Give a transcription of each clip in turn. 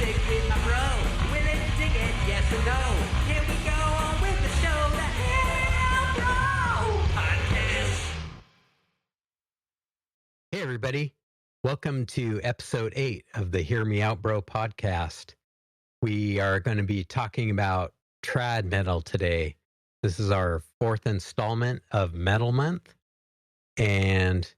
music with my bro. Willing to dig it, yes or no? Here we go on with the show, the Hell Bro Podcast. Hey, everybody. Welcome to episode 8 of the Hear Me Out Bro podcast. We are going to be talking about trad metal today. This is our 4th installment of Metal Month. And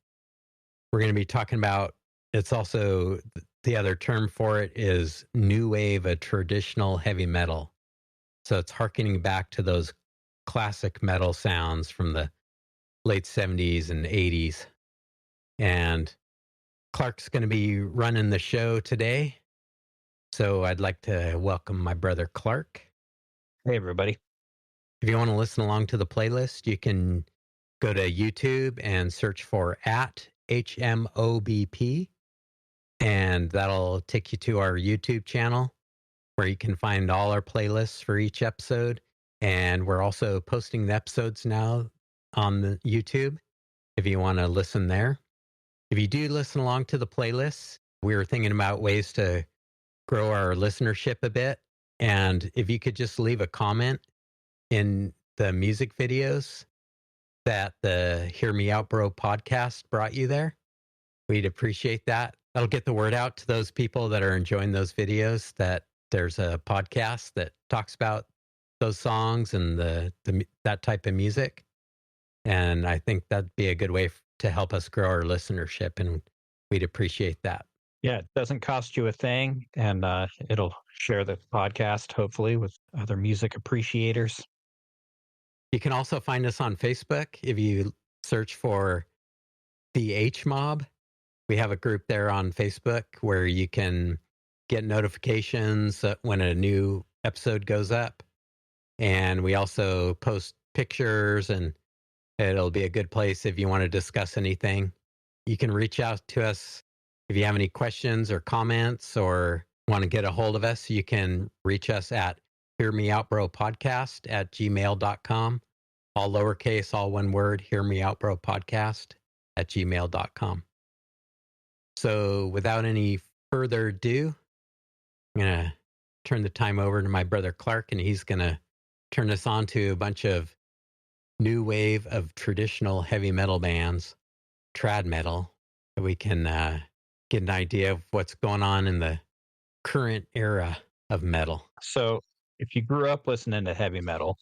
we're going to be talking about, it's also, the other term for it is new wave of traditional heavy metal. So it's harkening back to those classic metal sounds from the late 70s and 80s. And Clark's going to be running the show today. So I'd like to welcome my brother Clark. Hey, everybody. If you want to listen along to the playlist, you can go to YouTube and search for @HMOBP. And that'll take you to our YouTube channel where you can find all our playlists for each episode. And we're also posting the episodes now on the YouTube if you want to listen there. If you do listen along to the playlists, we were thinking about ways to grow our listenership a bit. And if you could just leave a comment in the music videos that the Hear Me Out Bro podcast brought you there, we'd appreciate that. That'll get the word out to those people that are enjoying those videos that there's a podcast that talks about those songs and that type of music. And I think that'd be a good way to help us grow our listenership, and we'd appreciate that. Yeah, it doesn't cost you a thing, and it'll share the podcast, hopefully, with other music appreciators. You can also find us on Facebook if you search for the H Mob. We have a group there on Facebook where you can get notifications when a new episode goes up. And we also post pictures, and it'll be a good place if you want to discuss anything. You can reach out to us if you have any questions or comments or want to get a hold of us. You can reach us at hearmeoutbropodcast@gmail.com. All lowercase, all one word, hearmeoutbropodcast@gmail.com. So without any further ado, I'm going to turn the time over to my brother Clark, and he's going to turn us on to a bunch of new wave of traditional heavy metal bands, trad metal, so we can get an idea of what's going on in the current era of metal. So, if you grew up listening to heavy metal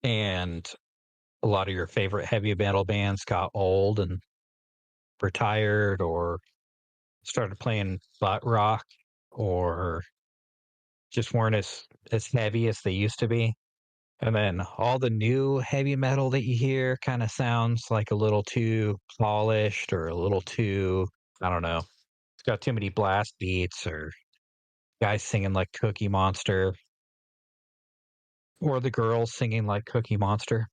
and a lot of your favorite heavy metal bands got old and retired or started playing butt rock or just weren't as heavy as they used to be, and then all the new heavy metal that you hear kind of sounds like a little too polished or a little too, I don't know, it's got too many blast beats or guys singing like Cookie Monster or the girls singing like Cookie Monster.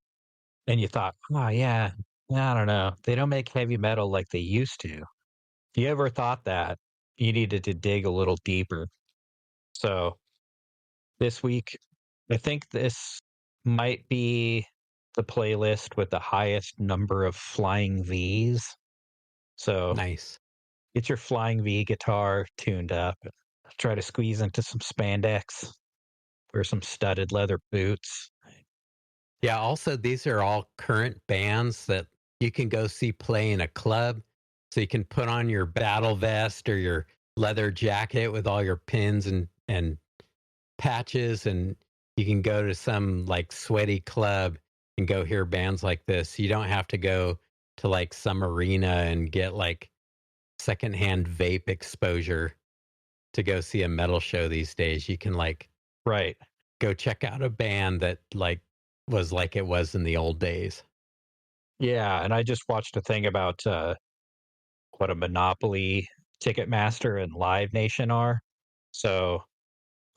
And you thought, oh, yeah, I don't know. They don't make heavy metal like they used to. If you ever thought that, you needed to dig a little deeper. So this week, I think this might be the playlist with the highest number of flying Vs. So Nice. get your flying V guitar tuned up. Try to squeeze into some spandex. Wear some studded leather boots. Yeah, also, these are all current bands that you can go see play in a club. So you can put on your battle vest or your leather jacket with all your pins and patches, and you can go to some like sweaty club and go hear bands like this. You don't have to go to like some arena and get like secondhand vape exposure to go see a metal show these days. You can like Right. go check out a band that like was like it was in the old days. Yeah, and I just watched a thing about what a Monopoly, Ticketmaster, and Live Nation are. So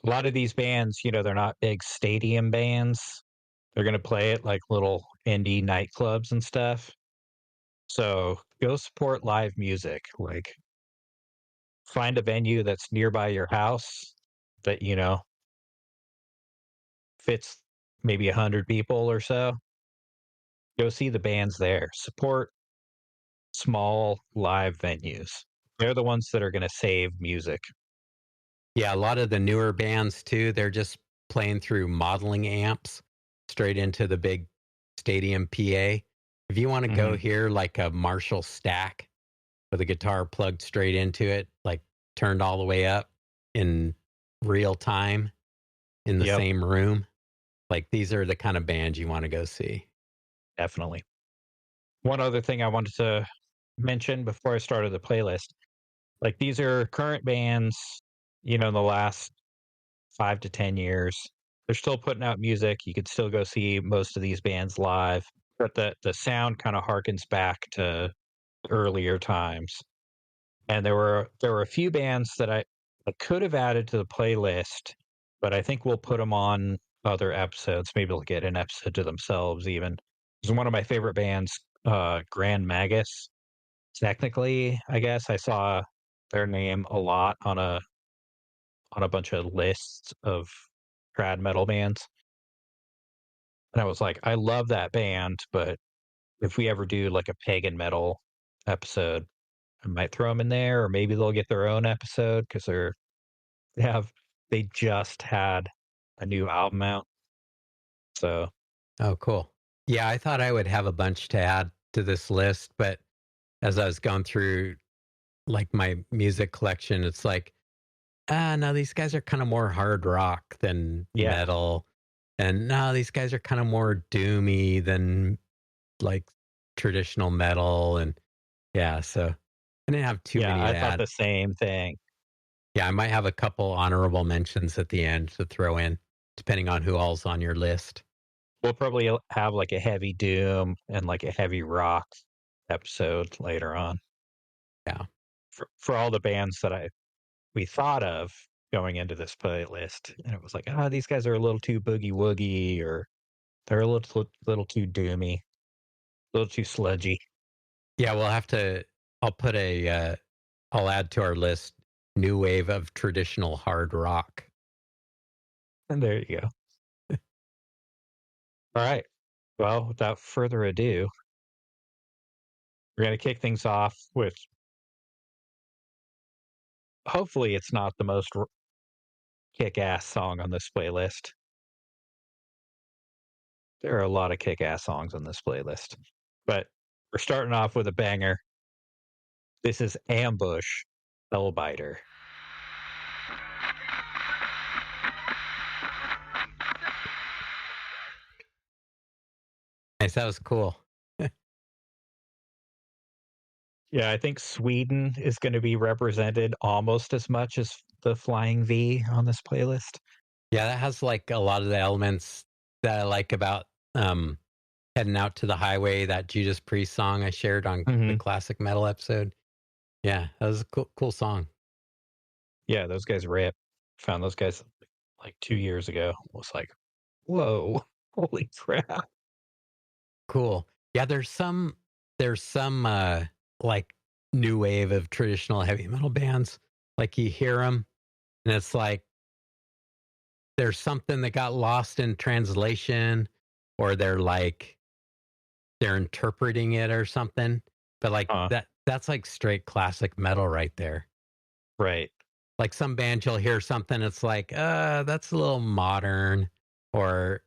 a lot of these bands, they're not big stadium bands. They're going to play at like little indie nightclubs and stuff. So go support live music. Like find a venue that's nearby your house that, fits maybe 100 people or so. Go see the bands there. Support small live venues. They're the ones that are going to save music. Yeah, a lot of the newer bands too, they're just playing through modeling amps straight into the big stadium PA. If you want to go Mhm. hear like a Marshall stack with a guitar plugged straight into it, like turned all the way up in real time in the Yep, same room, like these are the kind of bands you want to go see. definitely. One other thing I wanted to mention before I started the playlist, like these are current bands, in the last 5 to 10 years. They're still putting out music. You could still go see most of these bands live, but the sound kind of harkens back to earlier times. And there were a few bands that I could have added to the playlist, but I think we'll put them on other episodes. Maybe they'll get an episode to themselves even. It's one of my favorite bands, Grand Magus. Technically, I guess I saw their name a lot on a bunch of lists of trad metal bands. And I was like, I love that band, but if we ever do like a pagan metal episode, I might throw them in there, or maybe they'll get their own episode because they have they just had a new album out. So Oh, cool. Yeah, I thought I would have a bunch to add to this list, but as I was going through like my music collection, it's like, no, these guys are kind of more hard rock than yeah, metal. And no, these guys are kind of more doomy than like traditional metal. And yeah, so I didn't have too yeah, many I to thought add. the same thing. Yeah, I might have a couple honorable mentions at the end to throw in, depending on who all's on your list. We'll probably have like a heavy doom and like a heavy rock episode later on Yeah. for all the bands that we thought of going into this playlist, and it was like, these guys are a little too boogie woogie, or they're a little too doomy, a little too sludgy. Yeah, I'll put I'll add to our list new wave of traditional hard rock. And there you go. All right. Well, without further ado, we're gonna kick things off with, hopefully it's not the most kick-ass song on this playlist. There are a lot of kick-ass songs on this playlist, but we're starting off with a banger. This is Ambush, Hellbiter. Nice, that was cool. Yeah, I think Sweden is gonna be represented almost as much as the Flying V on this playlist. Yeah, that has like a lot of the elements that I like about um Heading Out to the Highway, that Judas Priest song I shared on the Mhm. classic metal episode. Yeah, that was a cool song. Yeah, those guys rip. Found those guys like 2 years ago. Was like, "Whoa, holy crap." Cool. Yeah, there's some like new wave of traditional heavy metal bands. Like you hear them and it's like there's something that got lost in translation or they're interpreting it or something. But like Huh, that's like straight classic metal right there. right. Like some band you'll hear something, it's like, that's a little modern or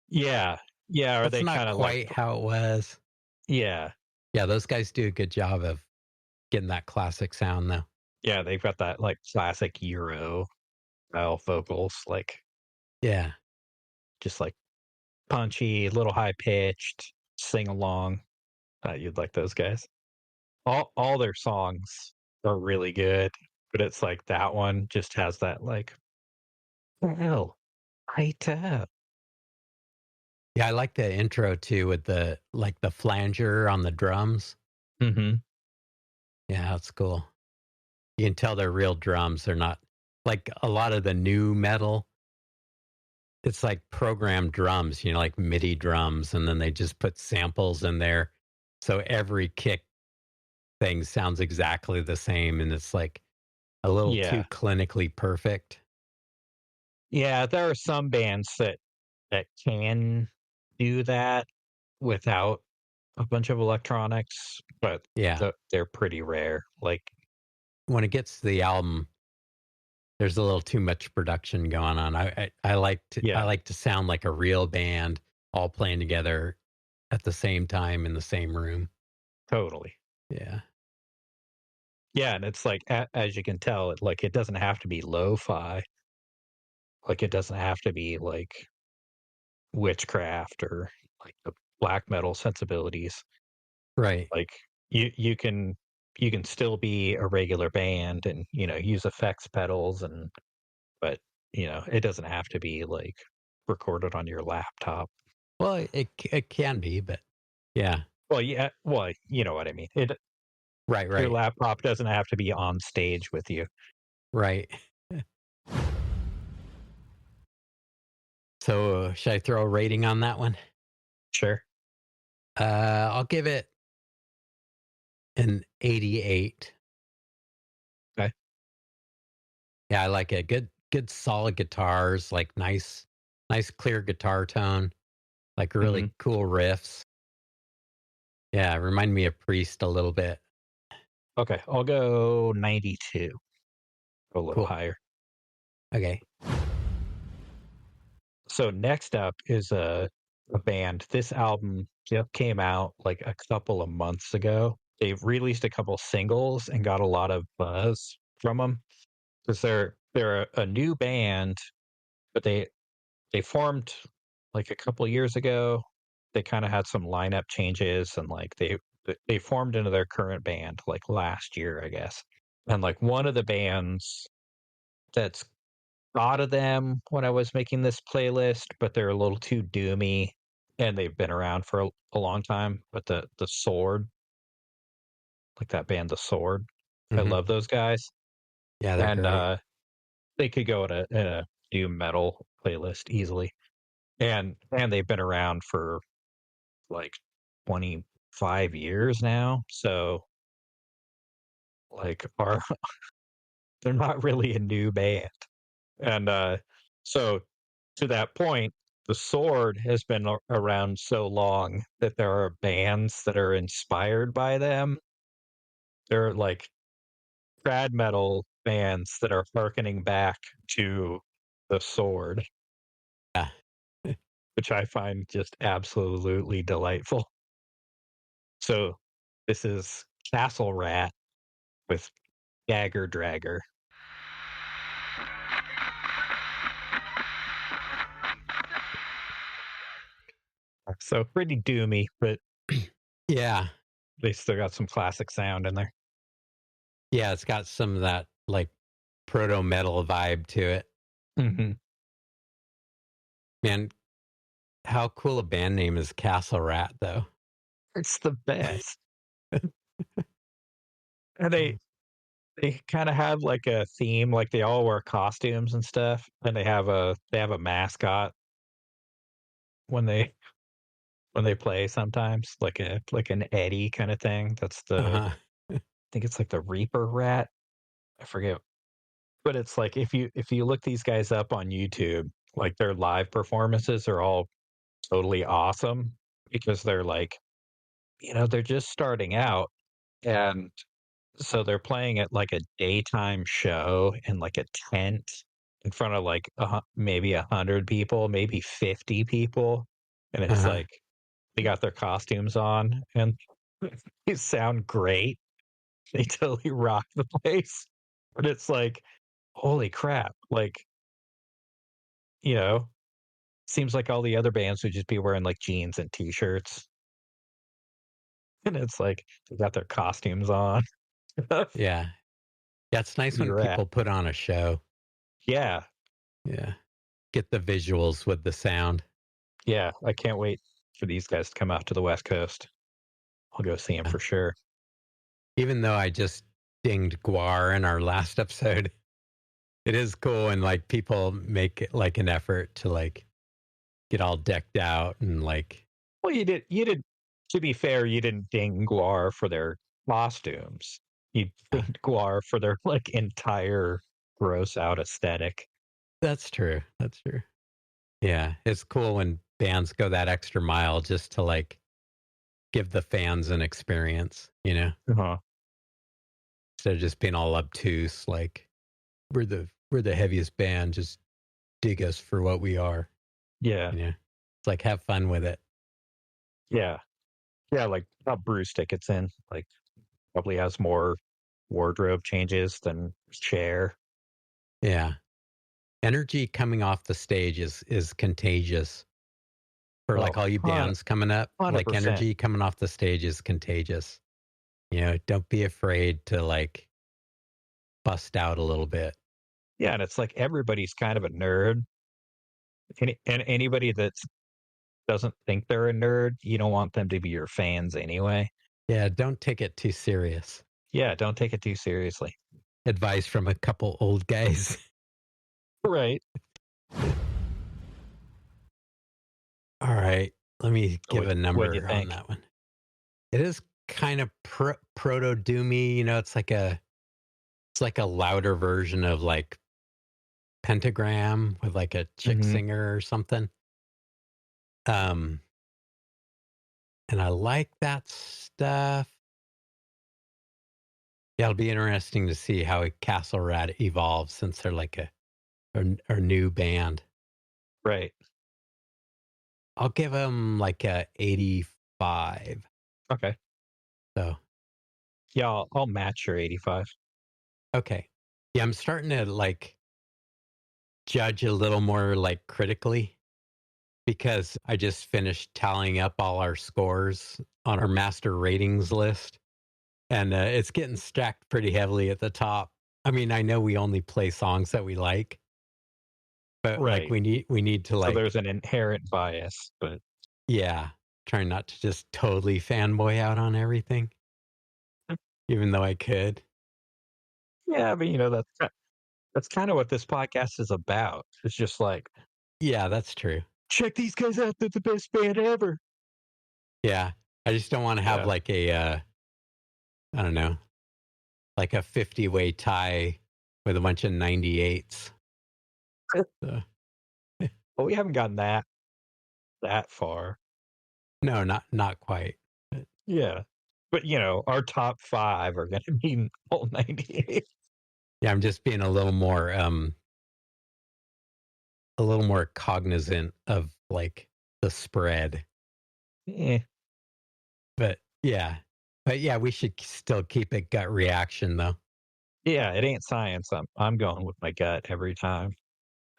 Yeah. Yeah, or that's they not kinda like, quite how it was. yeah. Yeah, those guys do a good job of getting that classic sound though. Yeah, they've got that, like, classic Euro style vocals, like, Yeah. just, like, punchy, a little high pitched, sing along. You'd like those guys. All their songs are really good, but it's like that one just has that, like, "Well, I tell." Yeah, I like the intro too with the flanger on the drums. Mhm. Yeah, that's cool. You can tell they're real drums. They're not like a lot of the new metal. It's like programmed drums, like MIDI drums, and then they just put samples in there. So every kick thing sounds exactly the same. And it's like a little too Yeah. clinically perfect. Yeah, there are some bands that can do that without a bunch of electronics, but Yeah. they're pretty rare. Like, When it gets to the album, there's a little too much production going on. I like to Yeah. I like to sound like a real band all playing together at the same time in the same room. Totally. Yeah. Yeah, and it's like as you can tell, it doesn't have to be lo-fi. Like it doesn't have to be like witchcraft or like the black metal sensibilities. Right. Like you can still be a regular band and use effects pedals but it doesn't have to be like recorded on your laptop. Well, it can be, but yeah. Well, yeah, well, you know what I mean. Right, Your right. laptop doesn't have to be on stage with you. Right. So, should I throw a rating on that one? Sure. I'll give it an 88. Okay. Yeah, I like it. Good solid guitars, like nice clear guitar tone, like really Mhm. cool riffs. Yeah, remind me of Priest a little bit. Okay, I'll go 92. Go a little Cool. higher. Okay. So next up is a band. This album just came out like a couple of months ago. They've released a couple singles and got a lot of buzz from them because they're a new band, but they formed like a couple of years ago. They kind of had some lineup changes and like they formed into their current band like last year, I guess. And like one of the bands that's thought of them when I was making this playlist, but they're a little too doomy, and they've been around for a long time. But the Sword, like that band, The Sword, I Hmm. love those guys, Yeah, they're and great. they could go in a doom metal playlist easily. And they've been around for like 25 years now, so like are they're not really a new band. And so to that point, the Sword has been around so long that there are bands that are inspired by them. They're like trad metal bands that are harkening back to the Sword, Yeah. which I find just absolutely delightful. So this is Castle Rat with Dagger Dragger. So pretty doomy, but Yeah. they still got some classic sound in there. Yeah, it's got some of that like proto metal vibe to it. Hmm. Man, how cool a band name is Castle Rat though. It's the best. And they kind of have like a theme, like they all wear costumes and stuff, and they have a mascot when they play sometimes, like an Eddie kind of thing. Uh-huh. I think it's like the Reaper Rat. I forget, but it's like if you look these guys up on YouTube, like their live performances are all totally awesome because they're like, they're just starting out and so they're playing at like a daytime show in like a tent in front of like maybe 100 people, maybe 50 people, and it's Uh-huh. like they got their costumes on and they sound great. They totally rock the place, but it's like, holy crap! Like you know, seems like all the other bands would just be wearing like jeans and t-shirts, and it's like they got their costumes on. Yeah. Yeah, it's nice Pretty when rad. people put on a show. Yeah, Yeah. Get the visuals with the sound. yeah. I can't wait for these guys to come out to the West Coast. I'll go see him Uh, for sure. Even though I just dinged Guar in our last episode, it is cool when like people make it like an effort to like get all decked out and like Well, you did. To be fair, you didn't ding Guar for their costumes. You uh, dinged Guar for their like entire gross out aesthetic. that's true. That's true. Yeah, it's cool when bands go that extra mile just to like give the fans an experience, Uh-huh. instead of just being all obtuse like we're the we're the heaviest band. Just dig us for what we are. Yeah. You know, it's like have fun with it. Yeah. Yeah. Like Bruce Dickinson, like probably has more wardrobe changes than Cher. Yeah, energy coming off the stage is contagious. For like Oh, all you bands coming up, like 100%. energy coming off the stage is contagious. You know, don't be afraid to like bust out a little bit. Yeah. And it's like everybody's kind of a nerd. And anybody that doesn't think they're a nerd, you don't want them to be your fans anyway. Yeah, don't take it too serious. Yeah. Don't take it too seriously. Advice from a couple old guys. Right. All right, let me give a What'd number you on think? that one. It is kind of proto doomy. You know, it's like a louder version of like Pentagram with like a chick Mhm. singer or something. And I like that stuff. Yeah, it'll be interesting to see how Castle Rat evolves since they're like a new band. Right. I'll give them like a 85. Okay. So Yeah. I'll match your 85. okay, yeah, I'm starting to like judge a little more like critically because I just finished tallying up all our scores on our master ratings list, and it's getting stacked pretty heavily at the top. I mean, I know we only play songs that we like, but like Right. we need to So like there's an inherent bias, but yeah, trying not to just totally fanboy out on everything, even though I could. yeah, but that's kind of what this podcast is about. It's just like, Yeah, that's true. check these guys out. They're the best band ever. Yeah, I just don't want to have Yeah. like a I don't know, like a 50-way tie with a bunch of 98s. So, But we haven't gotten that far. no, not quite. But Yeah. But our top 5 are gonna be all 98. yeah, I'm just being a little more cognizant of like the spread. Eh. But yeah. But yeah, we should still keep it gut reaction though. Yeah, it ain't science. I'm going with my gut every time.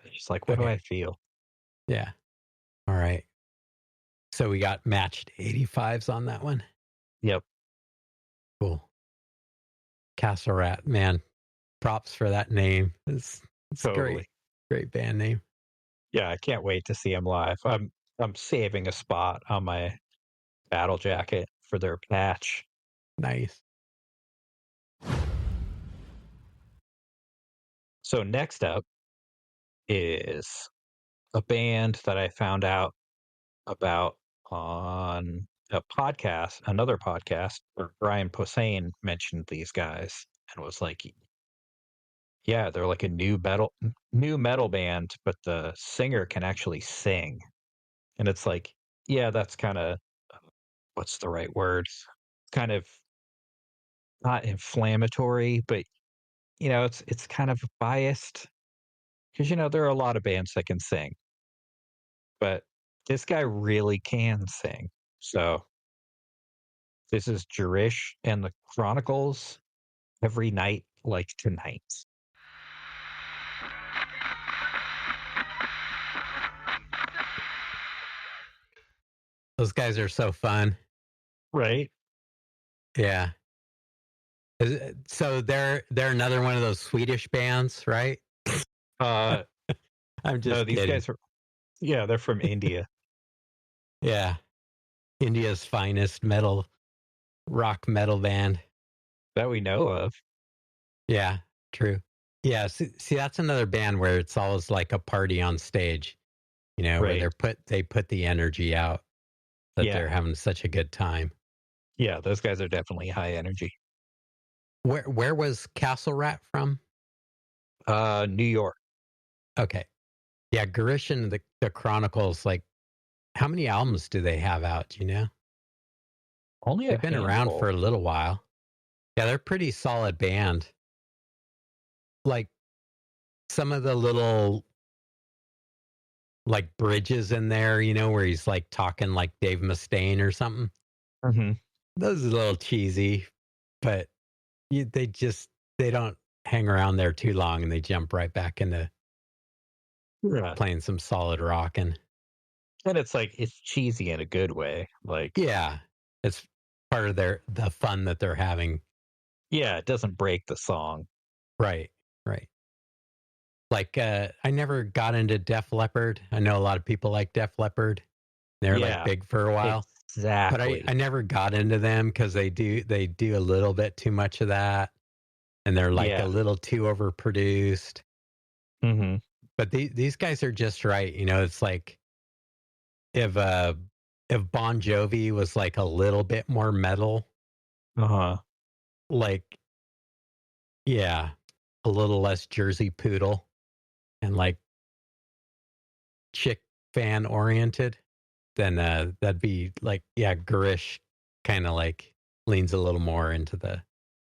It's just like, what do Okay. I feel? Yeah. All right. So we got matched 85s on that one. Yep. Cool. Castle Rat, man. Props for that name. It's Totally. great. Great band name. Yeah, I can't wait to see them live. I'm saving a spot on my battle jacket for their patch. Nice. So next up is a band that I found out about on a podcast, another podcast, where Brian Posehn mentioned these guys and was like, yeah, they're like a new metal band, but the singer can actually sing. And it's like, yeah, that's kind of what's the right word? Kind of not inflammatory, but it's kind of biased because there are a lot of bands that can sing, but this guy really can sing. So this is Jerish and the Chronicles, Every Night Like Tonight. Those guys are so fun. Right? Yeah. So they're another one of those Swedish bands, right? Uh, I'm no, just these kidding. guys are, yeah, they're from India. Yeah. India's finest rock metal band. That we know of. Yeah, true. Yeah, see that's another band where it's always like a party on stage, where Right. they put the energy out that Yeah. they're having such a good time. Yeah, those guys are definitely high energy. Where was Castle Rat from? New York. Okay. Yeah, Garish and the Chronicles, like how many albums do they have out, do you know? Only a They've been around handful. for a little while. Yeah, they're a pretty solid band. Like some of the little like bridges in there, where he's like talking like Dave Mustaine or something. Mm-hmm. Those are a little cheesy, but they don't hang around there too long, and they jump right back into Yeah. playing some solid rocking. And it's like it's cheesy in a good way. Like, Yeah, it's part of the fun that they're having. yeah, it doesn't break the song. Right, right. Like, I never got into Def Leppard. I know a lot of people like Def Leppard. They're like Yeah, big for a while, but exactly. I never got into them because they do a little bit too much of that, and they're like a Yeah. little too overproduced. Mm-hmm. But these guys are just right. It's like if uh if Bon Jovi was like a little bit more metal, Uh-huh. like yeah, a little less Jersey Poodle and like chick fan oriented, then that'd be like, yeah, Garish kind of like leans a little more into the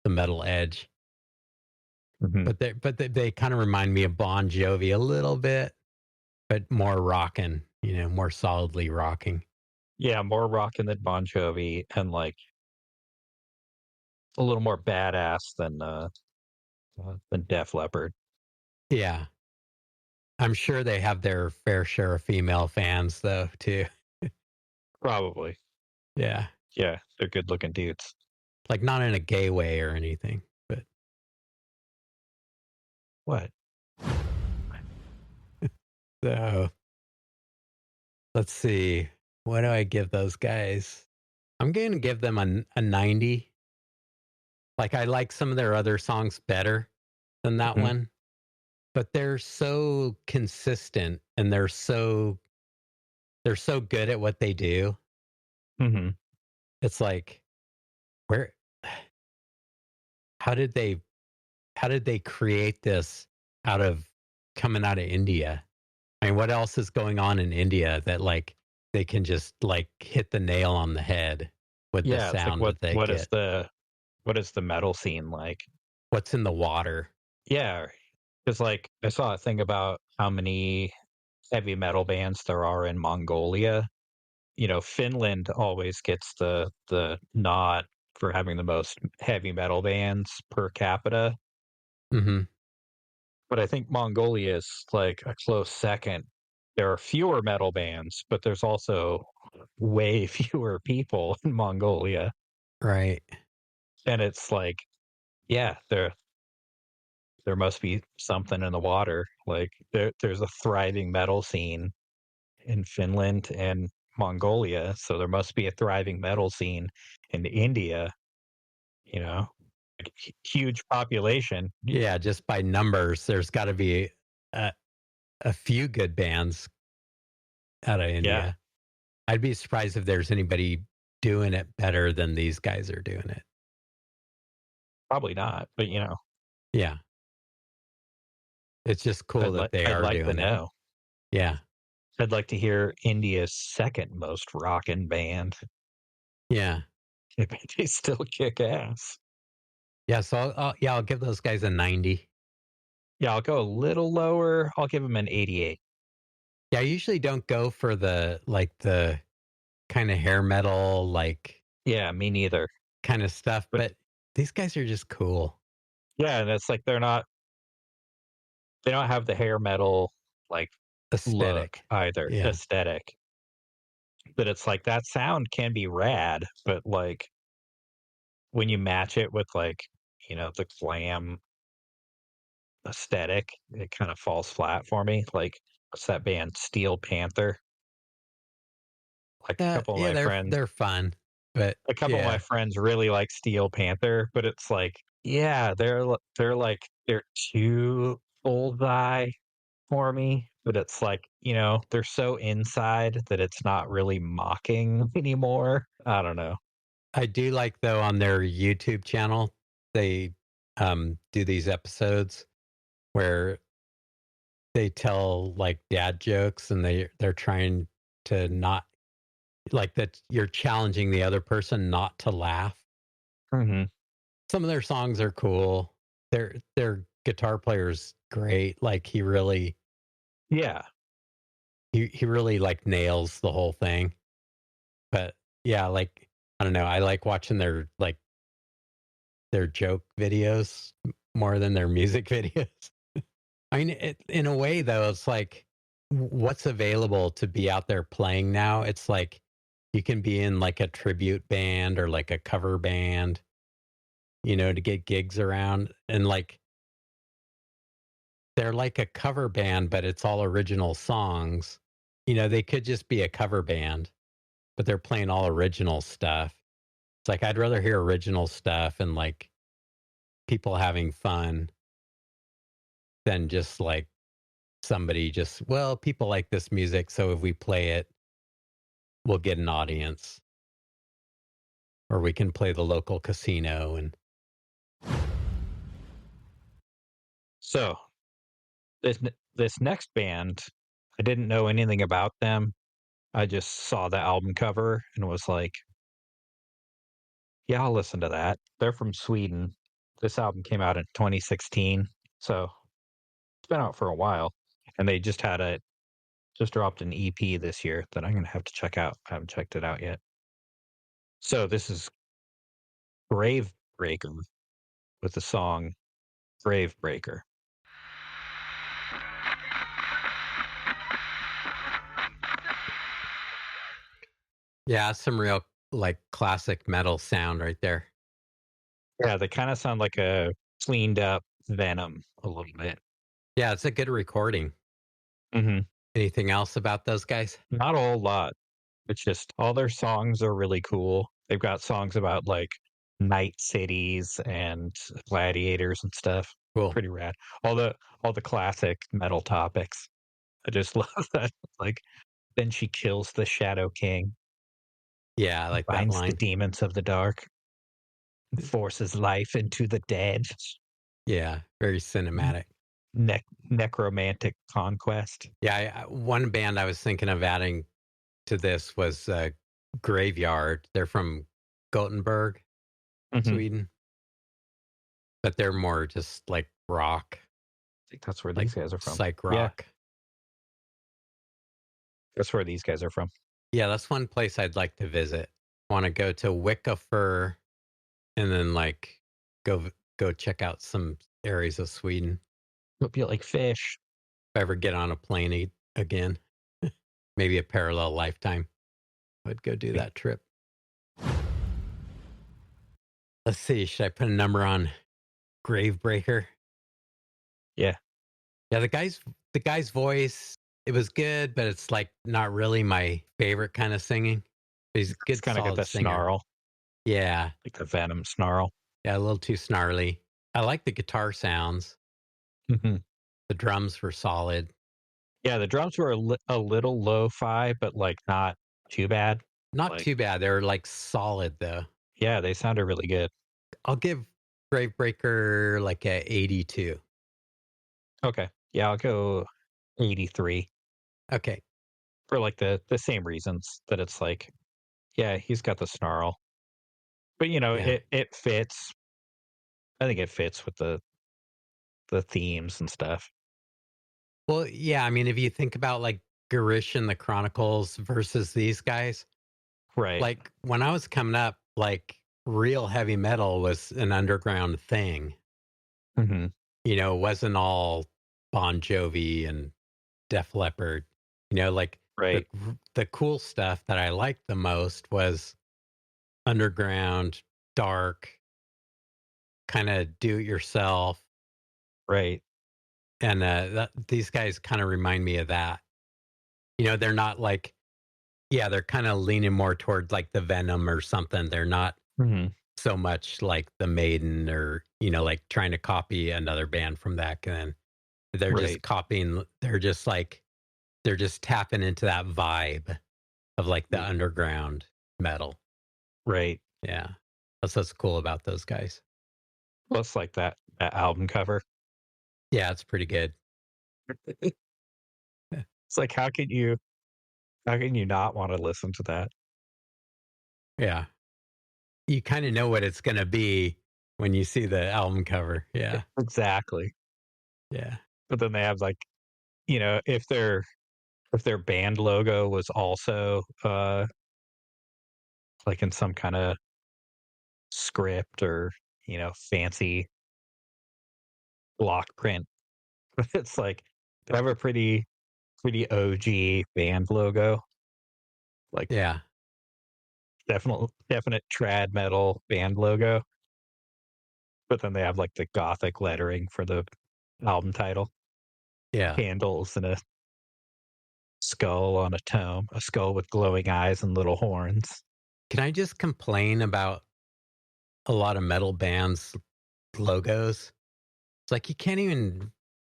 metal edge. Mm-hmm. They kind of remind me of Bon Jovi a little bit, but more rocking, more solidly rocking. Yeah, more rocking than Bon Jovi and like a little more badass than Def Leppard. Yeah. I'm sure they have their fair share of female fans though, too. Probably. Yeah. Yeah, they're good looking dudes. Like not in a gay way or anything, but What? so let's see. What do I give those guys? I'm going to give them a 90. Like I like some of their other songs better than that Mhm. one, but they're so consistent and they're so good at what they do. Mm-hmm. It's like where how did they create this coming out of India? I mean, what else is going on in India that like they can just like hit the nail on the head with the Yeah, it's like sound that they get? what is the metal scene like? What's in the water? Yeah, because like I saw a thing about how many heavy metal bands there are in Mongolia. Finland always gets the nod for having the most heavy metal bands per capita, Hmm. but I think Mongolia is like a close second. There are fewer metal bands, but there's also way fewer people in Mongolia, Right. and it's like, yeah, there must be something in the water. Like there's a thriving metal scene in Finland and Mongolia, so there must be a thriving metal scene in India, you know. Like, huge population. Yeah, just by numbers, there's got to be a, a few good bands out of Yeah, India. I'd be surprised if there's anybody doing it better than these guys are doing it. probably not, but Yeah. It's just cool that they I'd are like to doing it. know. Yeah. I'd like to hear India's second most rockin' band. Yeah. They still kick ass. Yeah. So I'll give those guys a 90. Yeah, I'll go a little lower. I'll give them an 88. Yeah. I usually don't go for the kind of hair metal, like Yeah, me neither. kind of stuff, But but these guys are just cool. yeah, and it's like they don't have the hair metal like look Aesthetic. either, Yeah. aesthetic. But it's like that sound can be rad, but like when you match it with like, the glam aesthetic, it kind of falls flat for me. Like what's that band? Steel Panther. Like Yeah, they're fun, but a couple of my yeah. friends really like Steel Panther, but it's like, yeah, they're like they're too bullseye for me. But it's like, they're so inside that it's not really mocking anymore. I don't know. I do like though on their YouTube channel, they do these episodes where they tell like dad jokes and they're trying to not like that you're challenging the other person not to laugh. Hmm. Some of their songs are cool. They're guitar player's great. Like Yeah. he really like nails the whole thing. But yeah, like I don't know, I like watching their joke videos more than their music videos. I mean, in a way though, it's like what's available to be out there playing now. It's like you can be in like a tribute band or like a cover band, to get gigs around. And like they're like a cover band, but it's all original songs. They could just be a cover band, but they're playing all original stuff. It's like I'd rather hear original stuff and like people having fun than just like somebody well, people like this music, so if we play it, we'll get an audience. Or we can play the local casino and So this next band, I didn't know anything about them. I just saw the album cover and was like, yeah, I'll listen to that. They're from Sweden. This album came out in 2016, so it's been out for a while. And they just dropped an EP this year that I'm gonna have to check out. I haven't checked it out yet. So this is Gravebreaker with the song Gravebreaker. yeah, some real like classic metal sound right there. Yeah, they kind of sound like a cleaned up Venom a little bit. Yeah, it's a good recording. Hmm. Anything else about those guys? Not a whole lot. It's just all their songs are really cool. They've got songs about like night cities and gladiators and stuff. Cool. Pretty rad. All the classic metal topics. I just love that. Like then she kills the Shadow King, Yeah, I like that binds the line. demons of the dark, and forces life into the dead. Yeah, very N- cinematic. Necromantic conquest. Yeah, one band I was thinking of adding to this was Graveyard. They're from Gothenburg, Hmm. I Sweden, but they're more just like rock, think that's where like these guys are from. psych Yeah, rock. that's where these guys are from. Yeah, that's one place I'd like to visit. Want to go to Wickafer and then like go check out some areas of Sweden. Hope you like fish. If I ever get on a plane again, maybe a parallel lifetime, I'd go do that trip. Let's see, should I put a number on Gravebreaker? Yeah. Yeah, the guy's voice, it was good, but it's like not really my favorite kind of singing. He's a It's good, kind of got solid that singer. snarl, Yeah, like the Venom snarl. yeah, a little too snarly. I like the guitar sounds. Hmm. The drums were solid. Yeah, the drums were a little lo-fi, but like not too bad. Not Like, too bad. They were like solid though. yeah, they sounded really good. I'll give Gravebreaker like a 82. Okay, yeah, I'll go 83 Okay. for like the same reasons that it's like, yeah, he's got the snarl, but Yeah. it fits. I think it fits with the themes and stuff. Well, yeah, I mean, if you think about like Garish and the Chronicles versus these guys, Right. like when I was coming up, like real heavy metal was an underground thing. Hmm. It wasn't all Bon Jovi and Def Leppard. Like the Right. the cool stuff that I liked the most was underground, dark, kind of do it yourself. Right. And these guys kind of remind me of that. They're not like, yeah, they're kind of leaning more towards like the Venom or something. They're not Hmm. so much like the Maiden or, like trying to copy another band from back then. They're just Right. copying, they're just tapping into that vibe of like the underground metal. Right. Yeah. That's what's cool about those guys. Plus, like that album cover. Yeah, it's pretty good. It's like, how can you not want to listen to that? Yeah. You kind of know what it's going to be when you see the album cover. Yeah. Exactly. Yeah. But then they have like, if their band logo was also like in some kind of script or fancy block print, it's like they have a pretty OG band logo, like Yeah. definite trad metal band logo. But then they have like the gothic lettering for the album title, Yeah. candles and a skull on a tome, a skull with glowing eyes and little horns. Can I just complain about a lot of metal bands' logos? It's like you can't even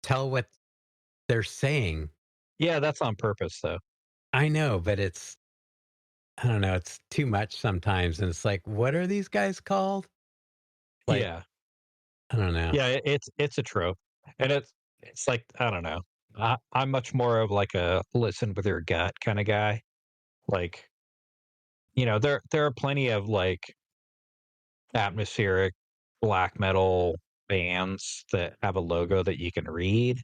tell what they're saying. Yeah, that's on purpose though. I know, but I don't know, it's too much sometimes. And it's like, what are these guys called? Like, Yeah. I don't know. Yeah, it's a trope. And it's like, I don't know. I'm much more of like a listen with your gut kind of guy. Like, there are plenty of like atmospheric black metal bands that have a logo that you can read.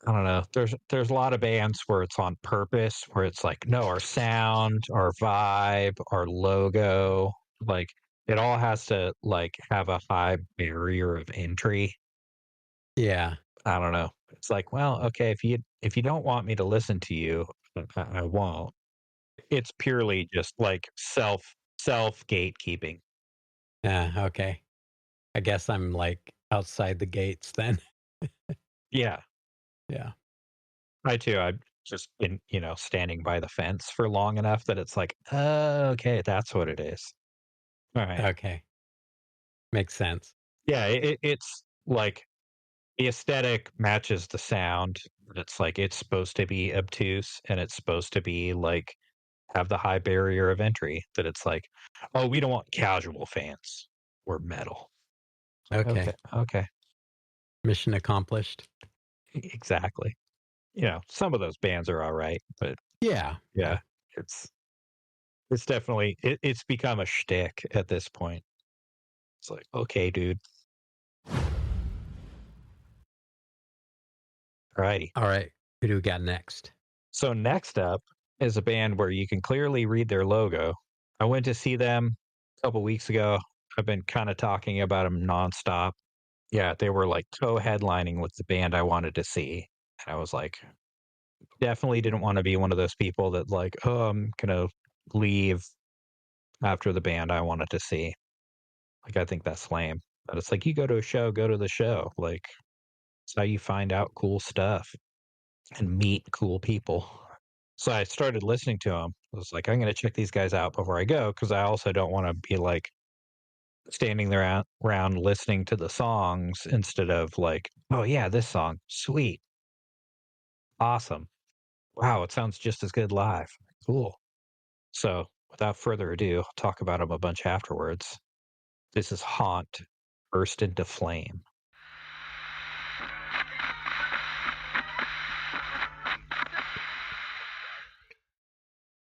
I don't know. There's a lot of bands where it's on purpose, where it's like, no, our sound, our vibe, our logo, like it all has to like have a high barrier of entry. Yeah. I don't know. It's like, well, okay, if you don't want me to listen to you, I won't. It's purely just like self gatekeeping. Yeah. Okay. I guess I'm like outside the gates then. Yeah. Yeah. I too. I've just been, standing by the fence for long enough that it's like, okay, that's what it is. All right. Okay. Makes sense. Yeah, it's like the aesthetic matches the sound. But it's like it's supposed to be obtuse and it's supposed to be like have the high barrier of entry. That it's like, oh, we don't want casual fans. We're metal. Like, okay, Okay. okay, Mission accomplished. exactly. Some of those bands are all right, but Yeah. yeah, Yeah. it's it's definitely it's become a shtick at this point. It's like, okay, dude. Alrighty. All right. Who do we got next? So next up is a band where you can clearly read their logo. I went to see them a couple weeks ago. I've been kind of talking about them nonstop. Yeah, they were like co-headlining with the band I wanted to see. And I was like, definitely didn't want to be one of those people that like, oh, I'm gonna leave after the band I wanted to see. Like I think that's lame. But it's like you go to a show, go to the show. Like it's how you find out cool stuff and meet cool people. So I started listening to them. I was like, I'm going to check these guys out before I go because I also don't want to be like standing there around listening to the songs instead of like, oh, yeah, this song, sweet, awesome. Wow, it sounds just as good live. Cool. So without further ado, I'll talk about them a bunch afterwards. This is Haunt, Burst into Flame.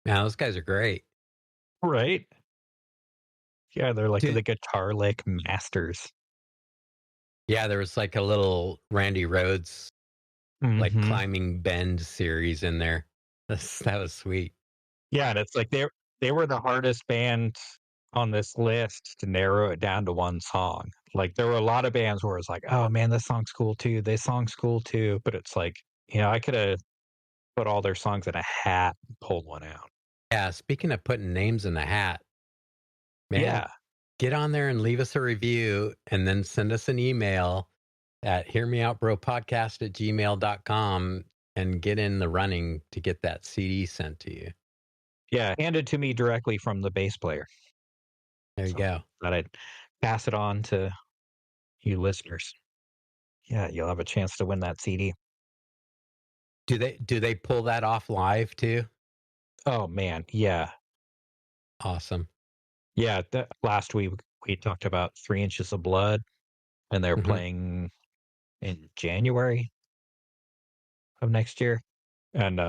Now those guys are great. Right? Yeah, they're like Dude, the guitar lick masters. yeah, there was like a little Randy Rhodes like Hmm. climbing bend series in there. That was sweet. Yeah, and it's like they were the hardest band on this list to narrow it down to one song. Like there were a lot of bands where it's like, "Oh man, this song's cool too. This song's cool too." But it's like, I could have put all their songs in a hat and pulled one out. Yeah, speaking of putting names in the hat, man, Yeah. get on there and leave us a review and then send us an email at hearmeoutbropodcast@gmail.com and get in the running to get that CD sent to you. Yeah, handed to me directly from the bass player. There you So go. that I'd pass it on to you listeners. Yeah, you'll have a chance to win that CD. Do they pull that off live too? Oh man, yeah. Awesome. Yeah, last week we talked about 3 Inches of Blood and they're Mhm. playing in January of next year, and,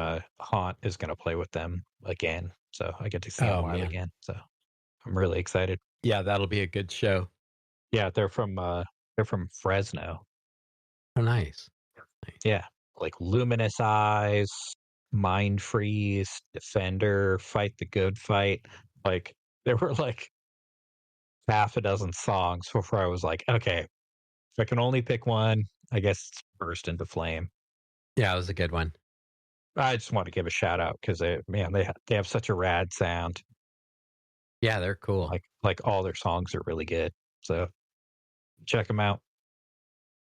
Haunt is gonna play with them again, so I get to see them Oh live man. again, so I'm really excited. Yeah, that'll be a good show. Yeah, they're from Fresno. Oh, nice. Yeah, like Luminous Eyes, Mind Freeze, Defender, Fight the Good Fight. Like there were like half a dozen songs before I was like, okay, if I can only pick one, I guess it's Burst into Flame. Yeah, it was a good one. I just want to give a shout out because they have such a rad sound. Yeah, they're cool. Like all their songs are really good. So check them out.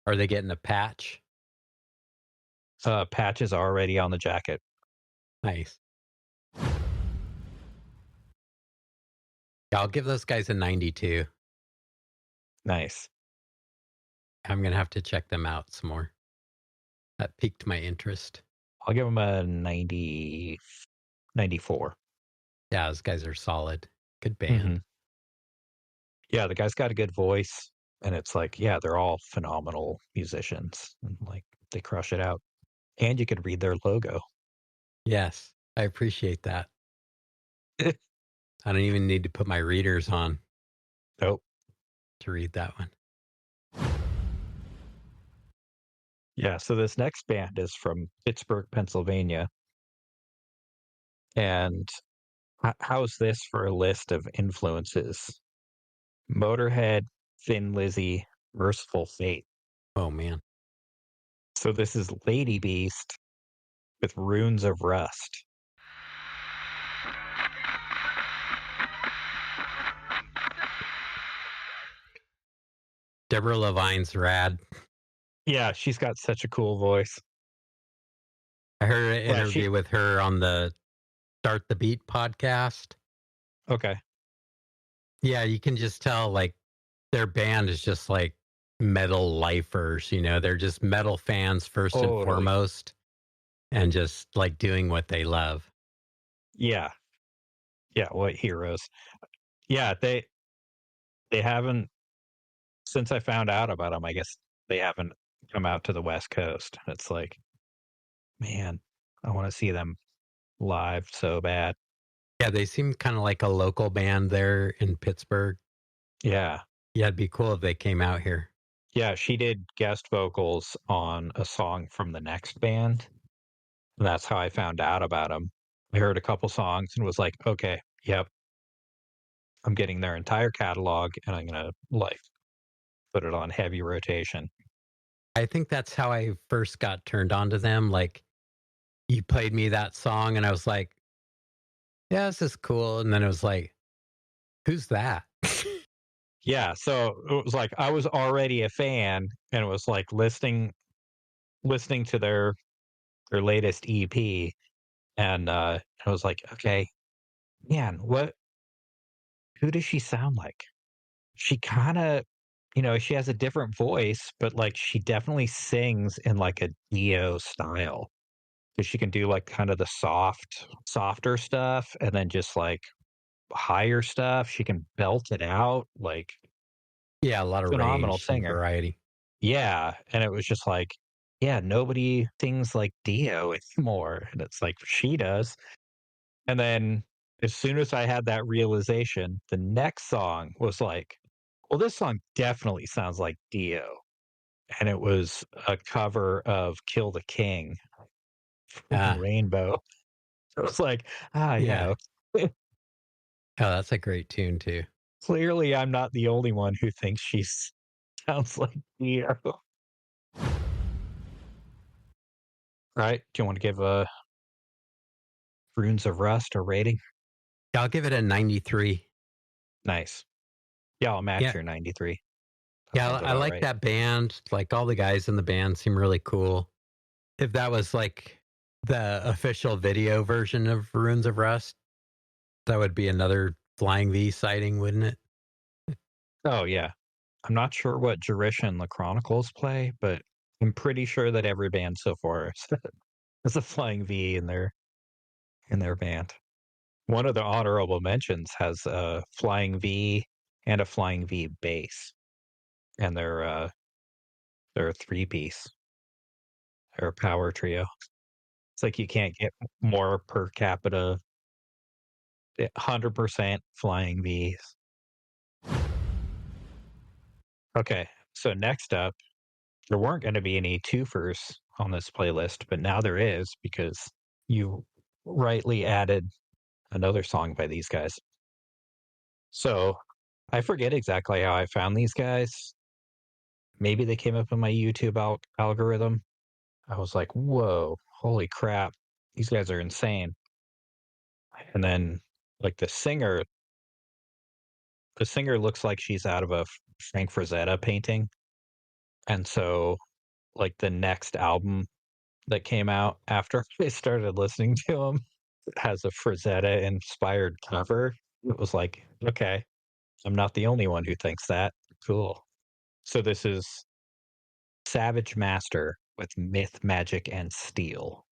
Are they getting a patch? Patch is already on the jacket. Nice. Yeah, I'll give those guys a 92. Nice. I'm going to have to check them out some more. That piqued my interest. I'll give them a 90, 94. Yeah, those guys are solid. Good band. Mhm. Yeah, the guy's got a good voice, and it's like, yeah, they're all phenomenal musicians, and like they crush it out. And you could read their logo. Yes, I appreciate that. I don't even need to put my readers on Nope. to read that one. Yeah, so this next band is from Pittsburgh, Pennsylvania. And how's this for a list of influences? Motorhead, Thin Lizzy, Merciful Fate. Oh, man. So this is Lady Beast with Runes of Rust. Deborah Levine's rad. Yeah, she's got such a cool voice. I heard an Yeah, interview with her on the Start the Beat podcast. Okay. Yeah, you can just tell like their band is just like metal lifers, you know, they're just metal fans first and Totally. foremost and just like doing what they love. Yeah. Yeah, what heroes. Yeah, they haven't since I found out about them, I guess they haven't come out to the West Coast. It's like, man, I want to see them live so bad. Yeah, they seem kind of like a local band there in Pittsburgh. Yeah. Yeah, it'd be cool if they came out here. Yeah, she did guest vocals on a song from the next band. That's how I found out about them. I heard a couple songs and was like, okay, yep, I'm getting their entire catalog and I'm gonna like put it on heavy rotation. I think that's how I first got turned on to them. Like you played me that song and I was like, yeah, this is cool. And then it was like, who's that? Yeah, so it was like I was already a fan and it was like listening to their latest EP and I was like, okay, man, who does she sound like? She kind of, she has a different voice, but like she definitely sings in like a Dio style. Because she can do like kind of the softer stuff and then just like higher stuff. She can belt it out like Yeah, a lot of phenomenal range and singer. variety. Yeah. And it was just like, yeah, nobody sings like Dio anymore. And it's like she does. And then as soon as I had that realization, the next song was like, well, this song definitely sounds like Dio. And it was a cover of Kill the King from Ah, Rainbow. It was like, yeah. yeah. Oh, that's a great tune too. Clearly, I'm not the only one who thinks she sounds like Dio. Right? Do you want to give Runes of Rust a rating? I'll give it a 93. Nice. Yeah, I'll match Yeah. your 93. Yeah, Sounds I about like right. that band. Like all the guys in the band seem really cool. If that was like the official video version of Runes of Rust, that would be another Flying V sighting, wouldn't it? Oh, yeah. I'm not sure what Jerish and the Chronicles play, but I'm pretty sure that every band so far has a Flying V in their band. One of the honorable mentions has a Flying V and a Flying V bass, and they're a three-piece. They're a power trio. It's like you can't get more per capita. 100% Flying Vs. Okay, so next up, there weren't going to be any twofers on this playlist, but now there is because you rightly added another song by these guys. So I forget exactly how I found these guys. Maybe they came up in my YouTube algorithm. I was like, whoa, holy crap, these guys are insane. And then, like, the singer looks like she's out of a Frank Frazetta painting. And so, like, the next album that came out after I started listening to him has a Frazetta inspired cover. It was like, okay, I'm not the only one who thinks that. Cool. So this is Savage Master with Myth, Magic, and Steel.